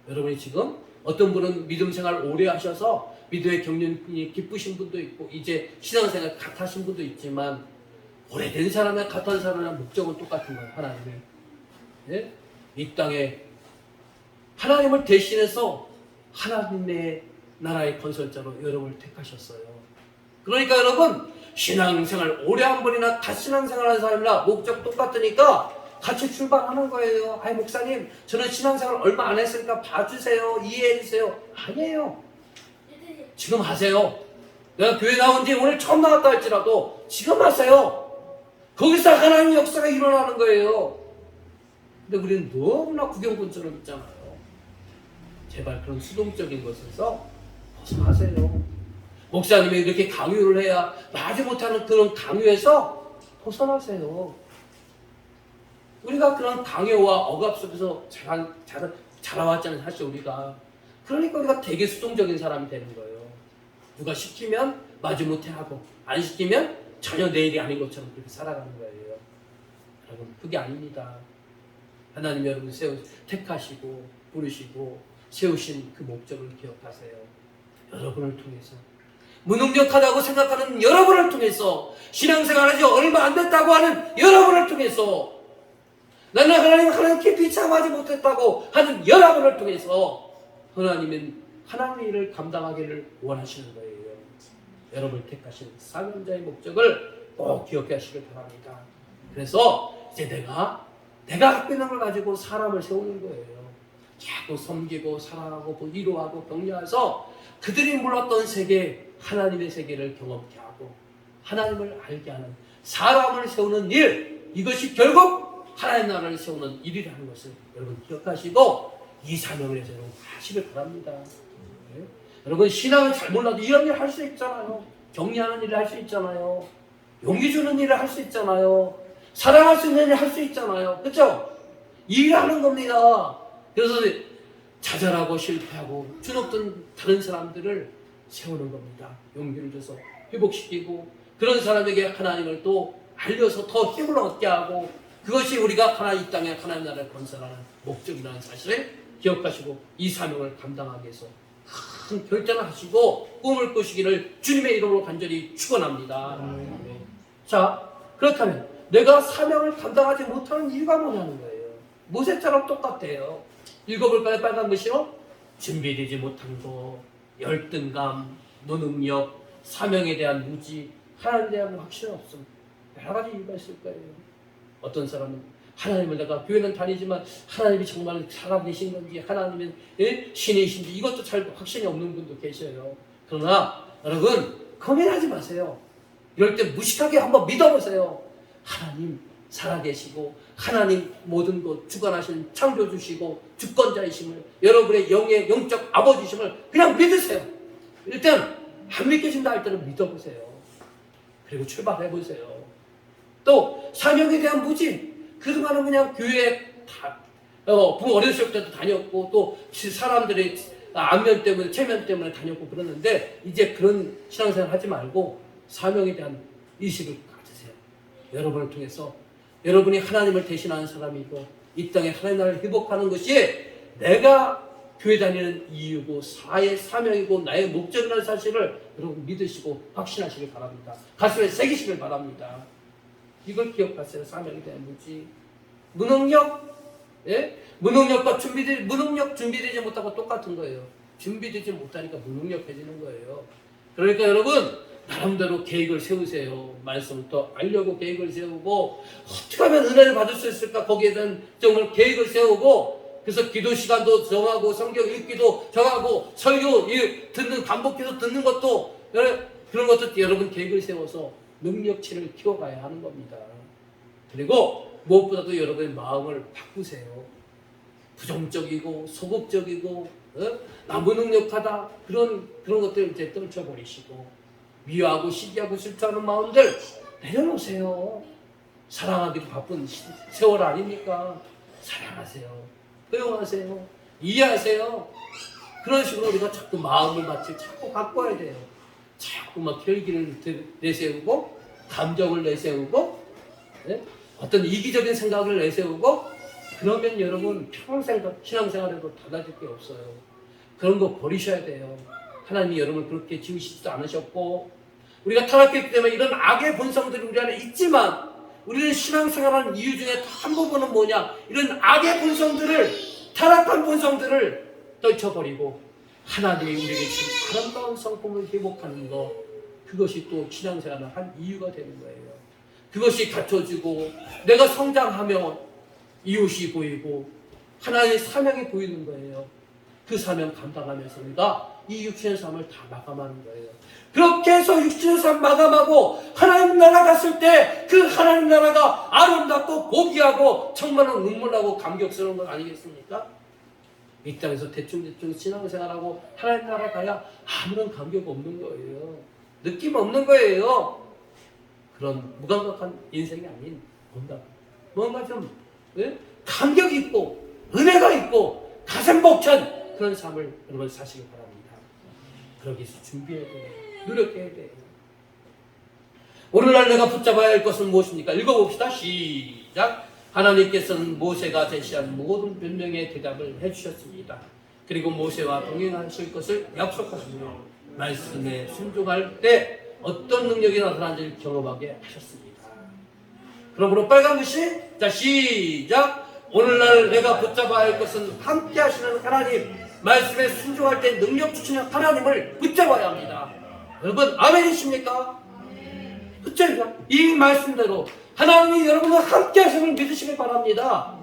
여러분이 지금 어떤 분은 믿음 생활 오래 하셔서 믿음의 경륜이 기쁘신 분도 있고 이제 신앙생활 같으신 분도 있지만 오래된 사람이나 같은 사람이나 목적은 똑같은 거예요. 하나님이 예? 이 땅에 하나님을 대신해서 하나님의 나라의 건설자로 여러분을 택하셨어요. 그러니까 여러분 신앙생활 오래 한 번이나 같이 신앙생활하는 사람이나 목적 똑같으니까 같이 출발하는 거예요. 아이 목사님 저는 신앙생활 얼마 안 했으니까 봐주세요. 이해해주세요. 아니에요. 지금 하세요. 내가 교회 나온 지 오늘 처음 나왔다 할지라도 지금 하세요. 거기서 하나님 역사가 일어나는 거예요. 근데 우리는 너무나 구경꾼처럼 있잖아요. 제발 그런 수동적인 것에서 벗어나세요. 목사님이 이렇게 강요를 해야 나지 못하는 그런 강요에서 벗어나세요. 우리가 그런 강요와 억압 속에서 자라왔잖아요. 사실 우리가. 그러니까 우리가 되게 수동적인 사람이 되는 거예요. 누가 시키면 마지못해 하고 안 시키면 전혀 내 일이 아닌 것처럼 그렇게 살아가는 거예요. 여러분 그게 아닙니다. 하나님 여러분 택하시고 부르시고 세우신 그 목적을 기억하세요. 여러분을 통해서 무능력하다고 생각하는 여러분을 통해서 신앙생활하지 얼마 안 됐다고 하는 여러분을 통해서 나는 하나님께 비참하지 못했다고 하는 여러분을 통해서 하나님은 하나님의 일을 감당하기를 원하시는 거예요. 여러분을 택하신 사명자의 목적을 꼭 기억하시길 바랍니다. 그래서 이제 내가 갖고 있는 걸 가지고 사람을 세우는 거예요. 자꾸 섬기고 사랑하고 위로하고 격려해서 그들이 몰랐던 세계 하나님의 세계를 경험케 하고 하나님을 알게 하는 사람을 세우는 일, 이것이 결국 하나님 나라를 세우는 일이라는 것을 여러분 기억하시고 이 사명을 해서 여러분 하시길 바랍니다. 네? 여러분 신앙을 잘 몰라도 이런 일 할 수 있잖아요. 격려하는 일을 할 수 있잖아요. 용기 주는 일을 할 수 있잖아요. 사랑할 수 있는 일을 할 수 있잖아요. 그렇죠? 일하는 겁니다. 그래서 좌절하고 실패하고 주눅든 다른 사람들을 세우는 겁니다. 용기를 줘서 회복시키고 그런 사람에게 하나님을 또 알려서 더 힘을 얻게 하고 그것이 우리가 하나님 이 땅에 하나님 나라를 건설하는 목적이라는 사실을 기억하시고 이 사명을 감당하기 위해서 큰 결단을 하시고 꿈을 꾸시기를 주님의 이름으로 간절히 축원합니다. 자, 그렇다면 내가 사명을 감당하지 못하는 이유가 뭐냐는 거예요. 모세처럼 똑같아요. 읽어볼까요? 빨간 글씨로 준비되지 못한 거, 열등감, 무능력, 사명에 대한 무지, 하나님에 대한 확신 없음, 여러 가지 이유가 있을 거예요. 어떤 사람은 하나님을 내가 교회는 다니지만 하나님이 정말 살아계신 건지 하나님은 신이신지 이것도 잘 확신이 없는 분도 계셔요. 그러나 여러분 고민하지 마세요. 이럴 때 무식하게 한번 믿어보세요. 하나님 살아계시고 하나님 모든 것 주관하시는 창조주시고 주권자이심을 여러분의 영적 아버지심을 그냥 믿으세요. 일단 안 믿겨진다 할 때는 믿어보세요. 그리고 출발해보세요. 또 사명에 대한 무지, 그동안은 그냥 교회에 어렸을 때도 다녔고 또 사람들의 안면 때문에 체면 때문에 다녔고 그러는데 이제 그런 신앙생활 하지 말고 사명에 대한 의식을 가지세요. 여러분을 통해서 여러분이 하나님을 대신하는 사람이고 이 땅에 하나님 나라를 회복하는 것이 내가 교회 다니는 이유고 나의 사명이고 나의 목적이라는 사실을 여러분 믿으시고 확신하시길 바랍니다. 가슴에 새기시길 바랍니다. 이걸 기억하세요. 사명에 대한 무지, 무능력, 무능력과 무능력 준비되지 못하고 똑같은 거예요. 준비되지 못하니까 무능력해지는 거예요. 그러니까 여러분 나름대로 계획을 세우세요. 말씀을 더 알려고 계획을 세우고 어떻게 하면 은혜를 받을 수 있을까 거기에 대한 정말 계획을 세우고 그래서 기도 시간도 정하고 성경 읽기도 정하고 설교 반복해서 듣는 것도 그런 것도 여러분 계획을 세워서 능력치를 키워가야 하는 겁니다. 그리고 무엇보다도 여러분의 마음을 바꾸세요. 부정적이고 소극적이고 나 무능력하다 그런 것들 이제 떨쳐버리시고 미워하고 시기하고 질투하는 마음들 내려놓으세요. 사랑하기도 바쁜 세월 아닙니까? 사랑하세요. 허용하세요. 이해하세요. 그런 식으로 우리가 자꾸 마음을 자꾸 바꿔야 돼요. 자꾸 막 혈기를 내세우고 감정을 내세우고 어떤 이기적인 생각을 내세우고 그러면 여러분 평생 신앙생활에도 달라질 게 없어요. 그런 거 버리셔야 돼요. 하나님이 여러분을 그렇게 지으시지도 않으셨고 우리가 타락했기 때문에 이런 악의 본성들이 우리 안에 있지만 우리는 신앙생활하는 이유 중에 한 부분은 뭐냐? 이런 악의 본성들을 타락한 본성들을 떨쳐버리고 하나님이 우리에게 주신 아름다운 성품을 회복하는 것 그것이 또 신앙생활을 한 이유가 되는 거예요. 그것이 갖춰지고 내가 성장하며 이웃이 보이고 하나님의 사명이 보이는 거예요. 그 사명 감당하면서 우리가 이 육신의 삶을 다 마감하는 거예요. 그렇게 해서 육신의 삶 마감하고 하나님 나라 갔을 때 그 하나님 나라가 아름답고 고귀하고 정말로 눈물나고 감격스러운 것 아니겠습니까? 이 땅에서 대충 신앙생활하고 하나님 나라 가야 아무런 감격 없는 거예요. 느낌 없는 거예요. 그런 무감각한 인생이 아닌 뭔가 좀 감격 있고 은혜가 있고 가슴 벅찬 그런 삶을 여러분 사시기 바랍니다. 그러기 위해서 준비해야 돼요. 노력해야 돼요. 오늘날 내가 붙잡아야 할 것은 무엇입니까? 읽어봅시다. 시작. 하나님께서는 모세가 제시한 모든 변명의 대답을 해주셨습니다. 그리고 모세와 동행하실 것을 약속하시며 말씀에 순종할 때 어떤 능력이 나타나는지를 경험하게 하셨습니다. 그러므로 빨간 글씨 자 시작. 오늘날 내가 붙잡아야 할 것은 함께 하시는 하나님 말씀에 순종할 때 능력 주시는 하나님을 붙잡아야 합니다. 여러분 아멘이십니까? 그렇죠? 이 말씀대로 하나님이 여러분과 함께 하심을 믿으시길 바랍니다.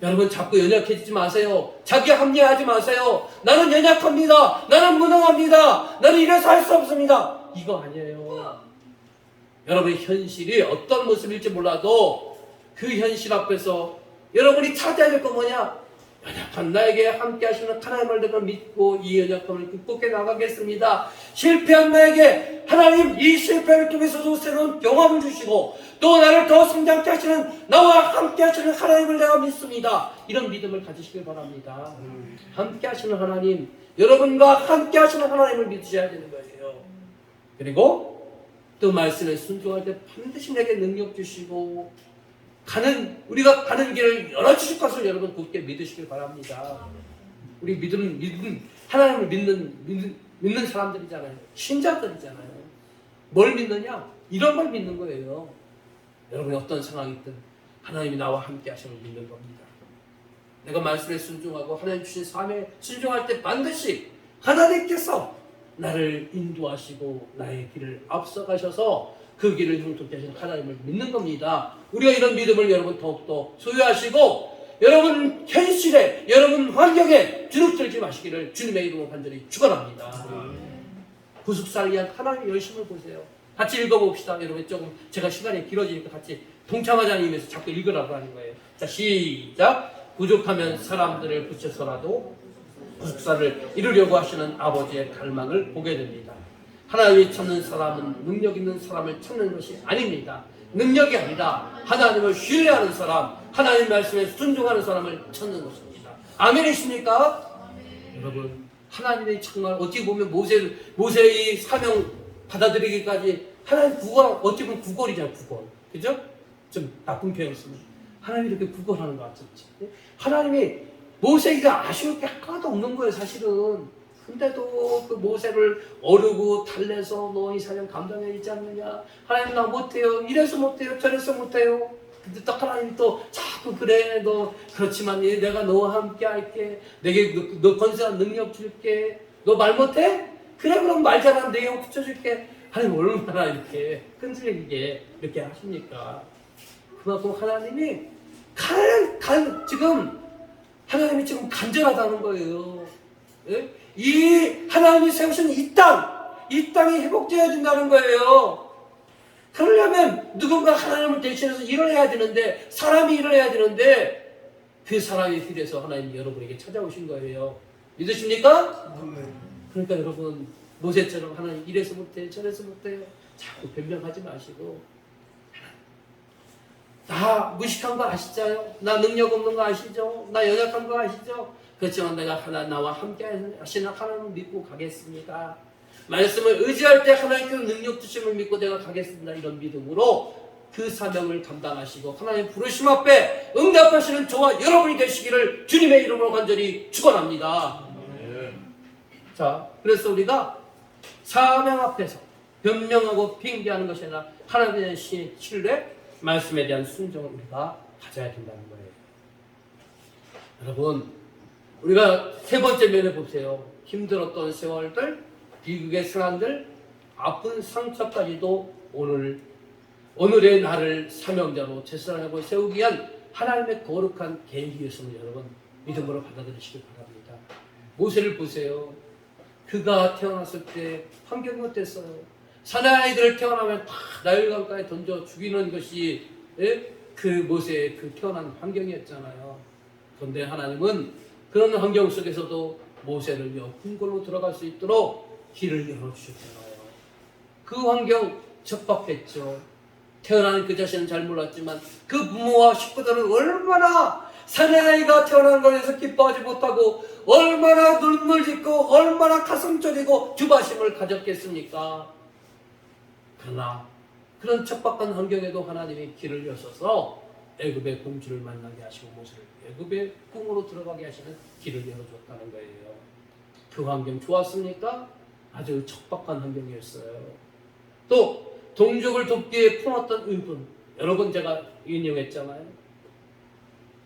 여러분 자꾸 연약해지지 마세요. 자기 합리화하지 마세요. 나는 연약합니다. 나는 무능합니다. 나는 이래서 할 수 없습니다. 이거 아니에요. 여러분의 현실이 어떤 모습일지 몰라도 그 현실 앞에서 여러분이 찾아야 될 건 뭐냐? 연약한 나에게 함께 하시는 하나님을 내가 믿고 이 연약함을 극복해 나가겠습니다. 실패한 나에게 하나님 이 실패를 통해서도 새로운 경험을 주시고 또 나를 더 성장케 하시는 나와 함께 하시는 하나님을 내가 믿습니다. 이런 믿음을 가지시길 바랍니다. 함께 하시는 하나님, 여러분과 함께 하시는 하나님을 믿으셔야 되는 거예요. 그리고 또 말씀에 순종할 때 반드시 내게 능력 주시고 우리가 가는 길을 열어주실 것을 여러분 굳게 믿으시길 바랍니다. 우리 하나님을 믿는 사람들이잖아요. 신자들이잖아요. 뭘 믿느냐? 이런 걸 믿는 거예요. 여러분이 어떤 상황이든 하나님이 나와 함께 하심을 믿는 겁니다. 내가 말씀에 순종하고 하나님 주신 삶에 순종할 때 반드시 하나님께서 나를 인도하시고 나의 길을 앞서가셔서 그 길을 형통케 하시는 하나님을 믿는 겁니다. 우리가 이런 믿음을 여러분 더욱더 소유하시고 여러분 현실에 여러분 환경에 주눅들지 마시기를 주님의 이름으로 간절히 축원합니다. 구속사를 위한 하나님의 열심을 보세요. 같이 읽어봅시다. 여러분 조금 제가 시간이 길어지니까 같이 동참하자는 의미에서 자꾸 읽으라고 하는 거예요. 자 시작. 부족하면 사람들을 붙여서라도 구속사를 이루려고 하시는 아버지의 갈망을 보게 됩니다. 하나님이 찾는 사람은 능력 있는 사람을 찾는 것이 아닙니다. 능력이 아니라 하나님을 신뢰하는 사람, 하나님 말씀에 순종하는 사람을 찾는 것입니다. 아멘이십니까? 여러분 하나님이 정말 어떻게 보면 모세의 사명 받아들이기까지 하나님 어떻게 보면 구걸이잖아요. 구걸. 그죠? 좀 나쁜 표현 쓰면 하나님이 이렇게 구걸하는 것 같죠. 하나님이 모세가 아쉬울 게 하나도 없는 거예요. 사실은. 근데도 그 모세를 어르고 달래서 너 이 사명 감당해야지 않느냐. 하나님 나 못해요. 이래서 못해요. 저래서 못해요. 근데 또 하나님이 또 자꾸 그래 너 그렇지만 내가 너와 함께 할게. 내게 너 건설한 능력 줄게. 너 말 못해? 그래 그럼 말 잘하는 내용 붙여줄게. 하나님 얼마나 이렇게 끈질기게 이렇게 하십니까? 그만큼 하나님이 지금 하나님이 지금 간절하다는 거예요. 예? 이 하나님이 세우신 이 땅이 회복되어야 된다는 거예요. 그러려면 누군가 하나님을 대신해서 일을 해야 되는데 사람이 일을 해야 되는데 그 사람의 길에서 하나님이 여러분에게 찾아오신 거예요. 믿으십니까? 그러니까 여러분 모세처럼 하나님 이래서 못해 저래서 못해요 자꾸 변명하지 마시고 나 무식한 거 아시죠? 나 능력 없는 거 아시죠? 나 연약한 거 아시죠? 그렇지만 내가 나와 함께 하시는 하나님을 믿고 가겠습니다. 말씀을 의지할 때 하나님께서 능력 주심을 믿고 내가 가겠습니다. 이런 믿음으로 그 사명을 감당하시고 하나님 부르심 앞에 응답하시는 저와 여러분이 되시기를 주님의 이름으로 간절히 축원합니다. 자, 그래서 우리가 사명 앞에서 변명하고 핑계하는 것이 아니라 하나님에 대한 신뢰, 말씀에 대한 순종을 우리가 가져야 된다는 거예요. 여러분, 우리가 세 번째 면에 보세요. 힘들었던 세월들, 비극의 상황들, 아픈 상처까지도 오늘의 나를 사명자로 제사장으로 세우기 위한 하나님의 거룩한 계획이었음을 여러분 믿음으로 받아들이시기 바랍니다. 모세를 보세요. 그가 태어났을 때 환경이 어땠어요? 사나이들을 태어나면 다 나일강가에 던져 죽이는 것이 그 모세의 그 태어난 환경이었잖아요. 그런데 하나님은 그런 환경 속에서도 모세를 궁궐로 들어갈 수 있도록 길을 열어주셨잖아요. 그 환경 적박했죠. 태어나는 그 자신은 잘 몰랐지만 그 부모와 식구들은 얼마나 사내아이가 태어난 것에서 기뻐하지 못하고 얼마나 눈물 짓고 얼마나 가슴 졸이고 주바심을 가졌겠습니까? 그러나 그런 척박한 환경에도 하나님이 길을 여셔서 애굽의 공주를 만나게 하시고 모세를 애굽의 궁으로 들어가게 하시는 길을 열어줬다는 거예요. 그 환경 좋았습니까? 아주 척박한 환경이었어요. 또 동족을 돕기에 품었던 의분, 여러 번 제가 인용했잖아요.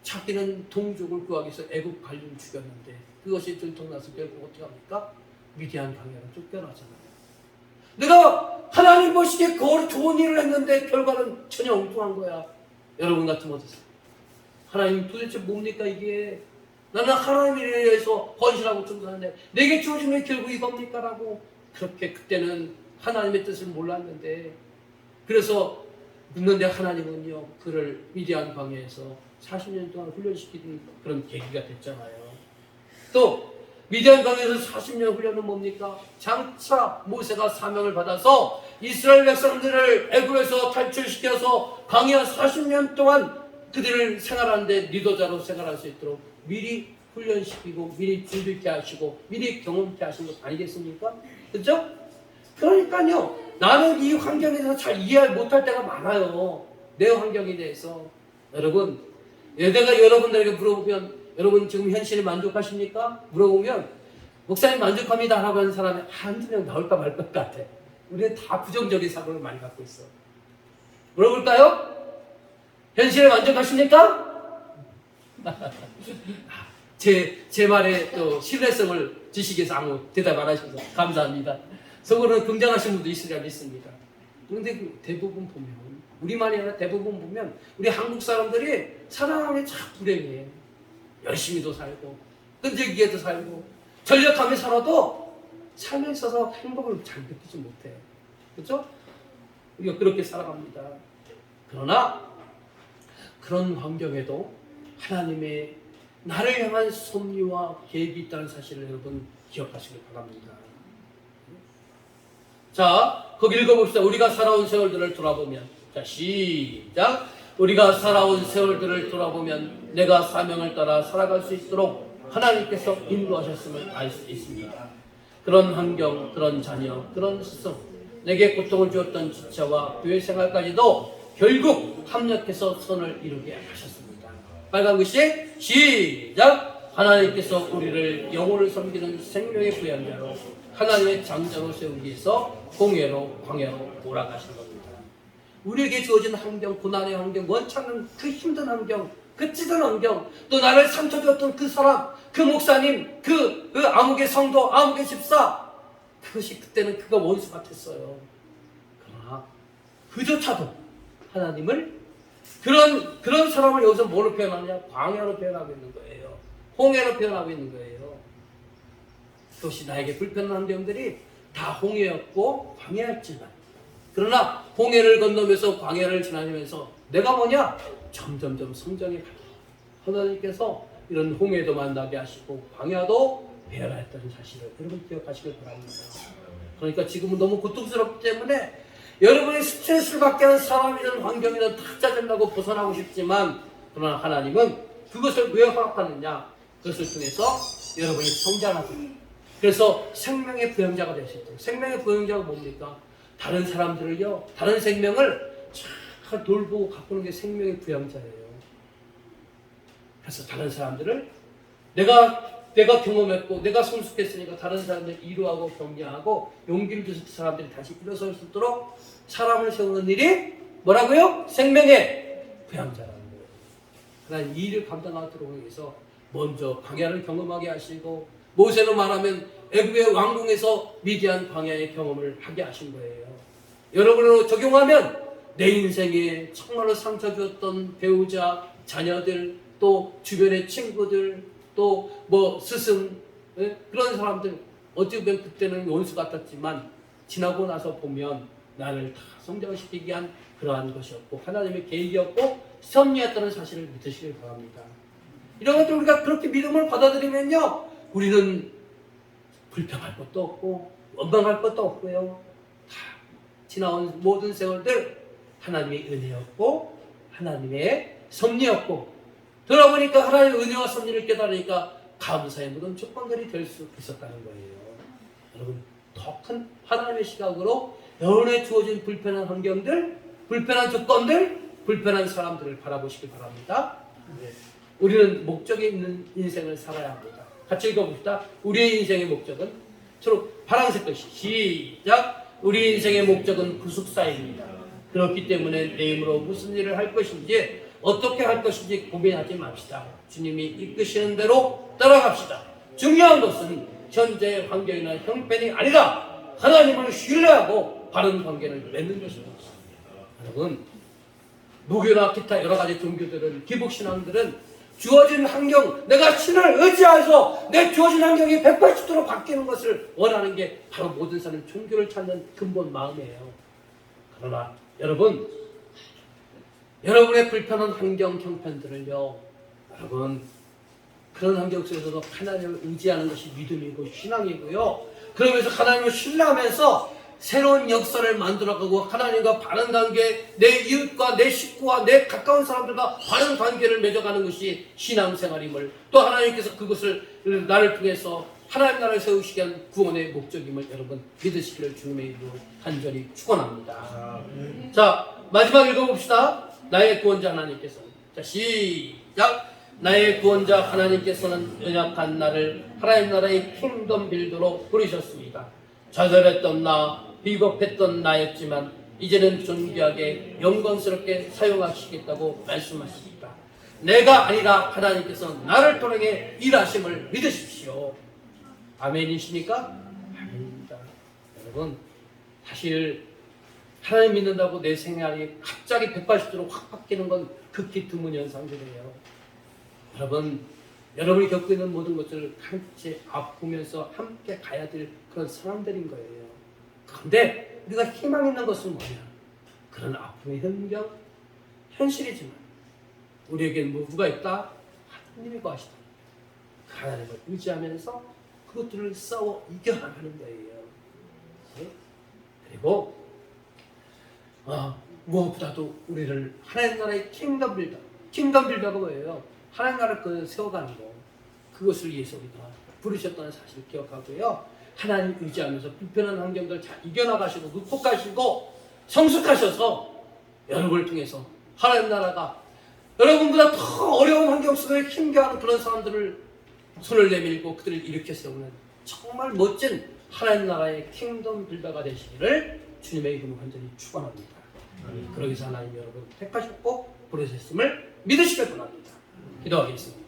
자기는 동족을 구하기 위해서 애굽 관리를 죽였는데 그것이 들통나서 결국 어떻게 합니까? 미디안 강야로 쫓겨나잖아요. 내가 하나님 보시기에 좋은 일을 했는데 결과는 전혀 엉뚱한 거야. 여러분 같으면 어떠세요? 하나님 도대체 뭡니까 이게? 나는 하나님에 의해서 헌신하고 충성하는데 내게 주어진 게 결국 이겁니까? 라고 그렇게 그때는 하나님의 뜻을 몰랐는데 그래서 묻는데 하나님은요 그를 미디안 광야에서 40년 동안 훈련시키는 그런 계기가 됐잖아요. 또 미디안 광야에서 40년 훈련은 뭡니까? 장차 모세가 사명을 받아서 이스라엘 백성들을 애굽에서 탈출시켜서 광야 40년 동안 그들을 생활하는데 리더자로 생활할 수 있도록 미리 훈련시키고 미리 준비케 하시고 미리 경험케 하신 것 아니겠습니까? 그렇죠? 그러니까요 나는 이 환경에 대해서 잘 이해 못할 때가 많아요. 내 환경에 대해서. 여러분 내가 여러분들에게 물어보면 여러분 지금 현실에 만족하십니까? 물어보면 목사님 만족합니다 라고 하는 사람이 한두 명 나올까 말 것 같아. 우리는 다 부정적인 사고를 많이 갖고 있어. 물어볼까요? 현실에 만족하십니까? 제 말에 또 신뢰성을 주시기 위해서 아무 대답 안 하셔서 감사합니다. 속으로는 긍정하신 분도 있으리라 믿습니다. 그런데 대부분 보면 우리만이 아니라 대부분 보면 우리 한국 사람들이 살아가는 게 참 불행해. 열심히도 살고 끈질기게도 살고 전력하며 살아도 삶에 있어서 행복을 잘 느끼지 못해. 그렇죠? 우리가 그렇게 살아갑니다. 그러나 그런 환경에도 하나님의 나를 향한 섭리와 계획이 있다는 사실을 여러분 기억하시길 바랍니다. 자, 거기 읽어봅시다. 우리가 살아온 세월들을 돌아보면. 자, 시작. 우리가 살아온 세월들을 돌아보면 내가 사명을 따라 살아갈 수 있도록 하나님께서 인도하셨음을 알 수 있습니다. 그런 환경, 그런 자녀, 그런 스승, 내게 고통을 주었던 지체와 교회 생활까지도 결국 합력해서 선을 이루게 하셨습니다. 빨간 글씨 시작. 하나님께서 우리를 영혼을 섬기는 생명의 부양자로 하나님의 장자로 세우기 위해서 공예로 광야로 몰아가신 겁니다. 우리에게 주어진 환경, 고난의 환경, 원찮은 그 힘든 환경, 그 찌든 환경, 또 나를 상처 줬던 그 사람, 그 목사님, 그 아무개 성도, 아무개 집사, 그것이 그때는 그가 원수 같았어요. 그러나 그조차도 하나님을 그런 사람을 여기서 뭐로 표현하냐? 광야로 표현하고 있는 거예요. 홍해로 표현하고 있는 거예요. 그것이 나에게 불편한 환경들이 다 홍해였고 광야였지만 그러나 홍해를 건너면서 광야를 지나면서 내가 뭐냐? 점점점 성장해 가고 하나님께서 이런 홍해도 만나게 하시고 광야도 배열하였다는 사실을 여러분 기억하시길 바랍니다. 그러니까 지금은 너무 고통스럽기 때문에 여러분이 스트레스를 받게 하는 사람이든 환경이든 다 짜증나고 벗어나고 싶지만, 그러나 하나님은 그것을 왜 허락하느냐? 그것을 통해서 여러분이 성장하고, 그래서 생명의 부양자가 될 수 있다. 생명의 부양자가 뭡니까? 다른 사람들을요, 다른 생명을 잘 돌보고 가꾸는 게 생명의 부양자예요. 그래서 다른 사람들을 내가 경험했고 내가 성숙했으니까 다른 사람들 위로하고 격려하고 용기를 줘서 그 사람들이 다시 일어설 수 있도록 사람을 세우는 일이 뭐라고요? 생명의 부양자라는 거예요. 하나님 이 일을 감당하도록 위해서 먼저 광야를 경험하게 하시고, 모세로 말하면 애굽의 왕궁에서 미디안 광야의 경험을 하게 하신 거예요. 여러분으로 적용하면 내 인생에 정말로 상처 주었던 배우자, 자녀들, 또 주변의 친구들, 또 뭐 스승, 그런 사람들, 어찌 보면 그때는 원수 같았지만 지나고 나서 보면 나를 다 성장시키기 위한 그러한 것이었고 하나님의 계획이었고 섭리였다는 사실을 믿으시길 바랍니다. 이런 것들 우리가 그렇게 믿음을 받아들이면요, 우리는 불평할 것도 없고 원망할 것도 없고요, 다 지나온 모든 세월들 하나님의 은혜였고 하나님의 섭리였고, 돌아보니까 하나님의 은혜와 섭리를 깨달으니까 감사의 모든 조건들이 될 수 있었다는 거예요. 여러분, 더 큰 하나님의 시각으로 여러분의 주어진 불편한 환경들, 불편한 조건들, 불편한 사람들을 바라보시기 바랍니다. 우리는 목적이 있는 인생을 살아야 합니다. 같이 읽어봅시다. 우리의 인생의 목적은, 서로 파란색 글씨 시작. 우리 인생의 목적은 구속사입니다. 그렇기 때문에 내 힘으로 무슨 일을 할 것인지 어떻게 할 것인지 고민하지 맙시다. 주님이 이끄시는 대로 따라갑시다. 중요한 것은 현재의 환경이나 형편이 아니라 하나님을 신뢰하고 바른 관계를 맺는 것입니다. 여러분, 무교나 기타 여러 가지 종교들은, 기복신앙들은 주어진 환경, 내가 신을 의지해서 내 주어진 환경이 180도로 바뀌는 것을 원하는 게 바로 모든 사람은 종교를 찾는 근본 마음이에요. 그러나 여러분, 여러분의 불편한 환경, 형편들을요, 여러분, 그런 환경 속에서도 하나님을 의지하는 것이 믿음이고 신앙이고요, 그러면서 하나님을 신뢰하면서 새로운 역사를 만들어가고 하나님과 바른 관계, 내 이웃과 내 식구와 내 가까운 사람들과 바른 관계를 맺어가는 것이 신앙생활임을, 또 하나님께서 그것을 나를 통해서 하나님 나라를 세우시기 위한 구원의 목적임을 여러분 믿으시기를 주님의 이름으로 간절히 축원합니다. 자, 마지막 읽어봅시다. 나의 구원자 하나님께서는, 자 시작. 나의 구원자 하나님께서는 연약한 나를 하나님 나라의 킹덤 빌더로 부르셨습니다. 좌절했던 나, 비겁했던 나였지만 이제는 존귀하게 영광스럽게 사용하시겠다고 말씀하십니다. 내가 아니라 하나님께서 나를 통해 일하심을 믿으십시오. 아멘이십니까? 아멘입니다. 여러분, 사실 하나님 믿는다고 내 생활이 갑자기 180도로 확 바뀌는 건 극히 드문 현상들이에요. 여러분, 여러분이 겪고 있는 모든 것들을 함께 아프면서 함께 가야 될 그런 사람들인 거예요. 그런데 우리가 희망 있는 것은 뭐냐? 그런 아픔의 현실이지만 우리에게는 뭐가 있다? 하나님이 거하시다. 그 하나님을 의지하면서 그것들을 싸워 이겨나가는 거예요. 그리고 무엇보다도 우리를 하나님 나라의 킹덤 빌더가 뭐예요? 하나님 나라를 세워가는 거, 그것을 위해서 우리가 부르셨다는 사실을 기억하고요, 하나님 의지하면서 불편한 환경들 잘 이겨나가시고 극복하시고 성숙하셔서 여러분을 통해서 하나님 나라가 여러분보다 더 어려운 환경 속에 힘겨워하는 그런 사람들을 손을 내밀고 그들을 일으켜 세우는 정말 멋진 하나님 나라의 킹덤 빌더가 되시기를 주님의 이름으로 간절히 축원합니다. 그러기 위해서 하나님 여러분 택하셨고 부르셨음을 믿으시길 바랍니다. 기도하겠습니다.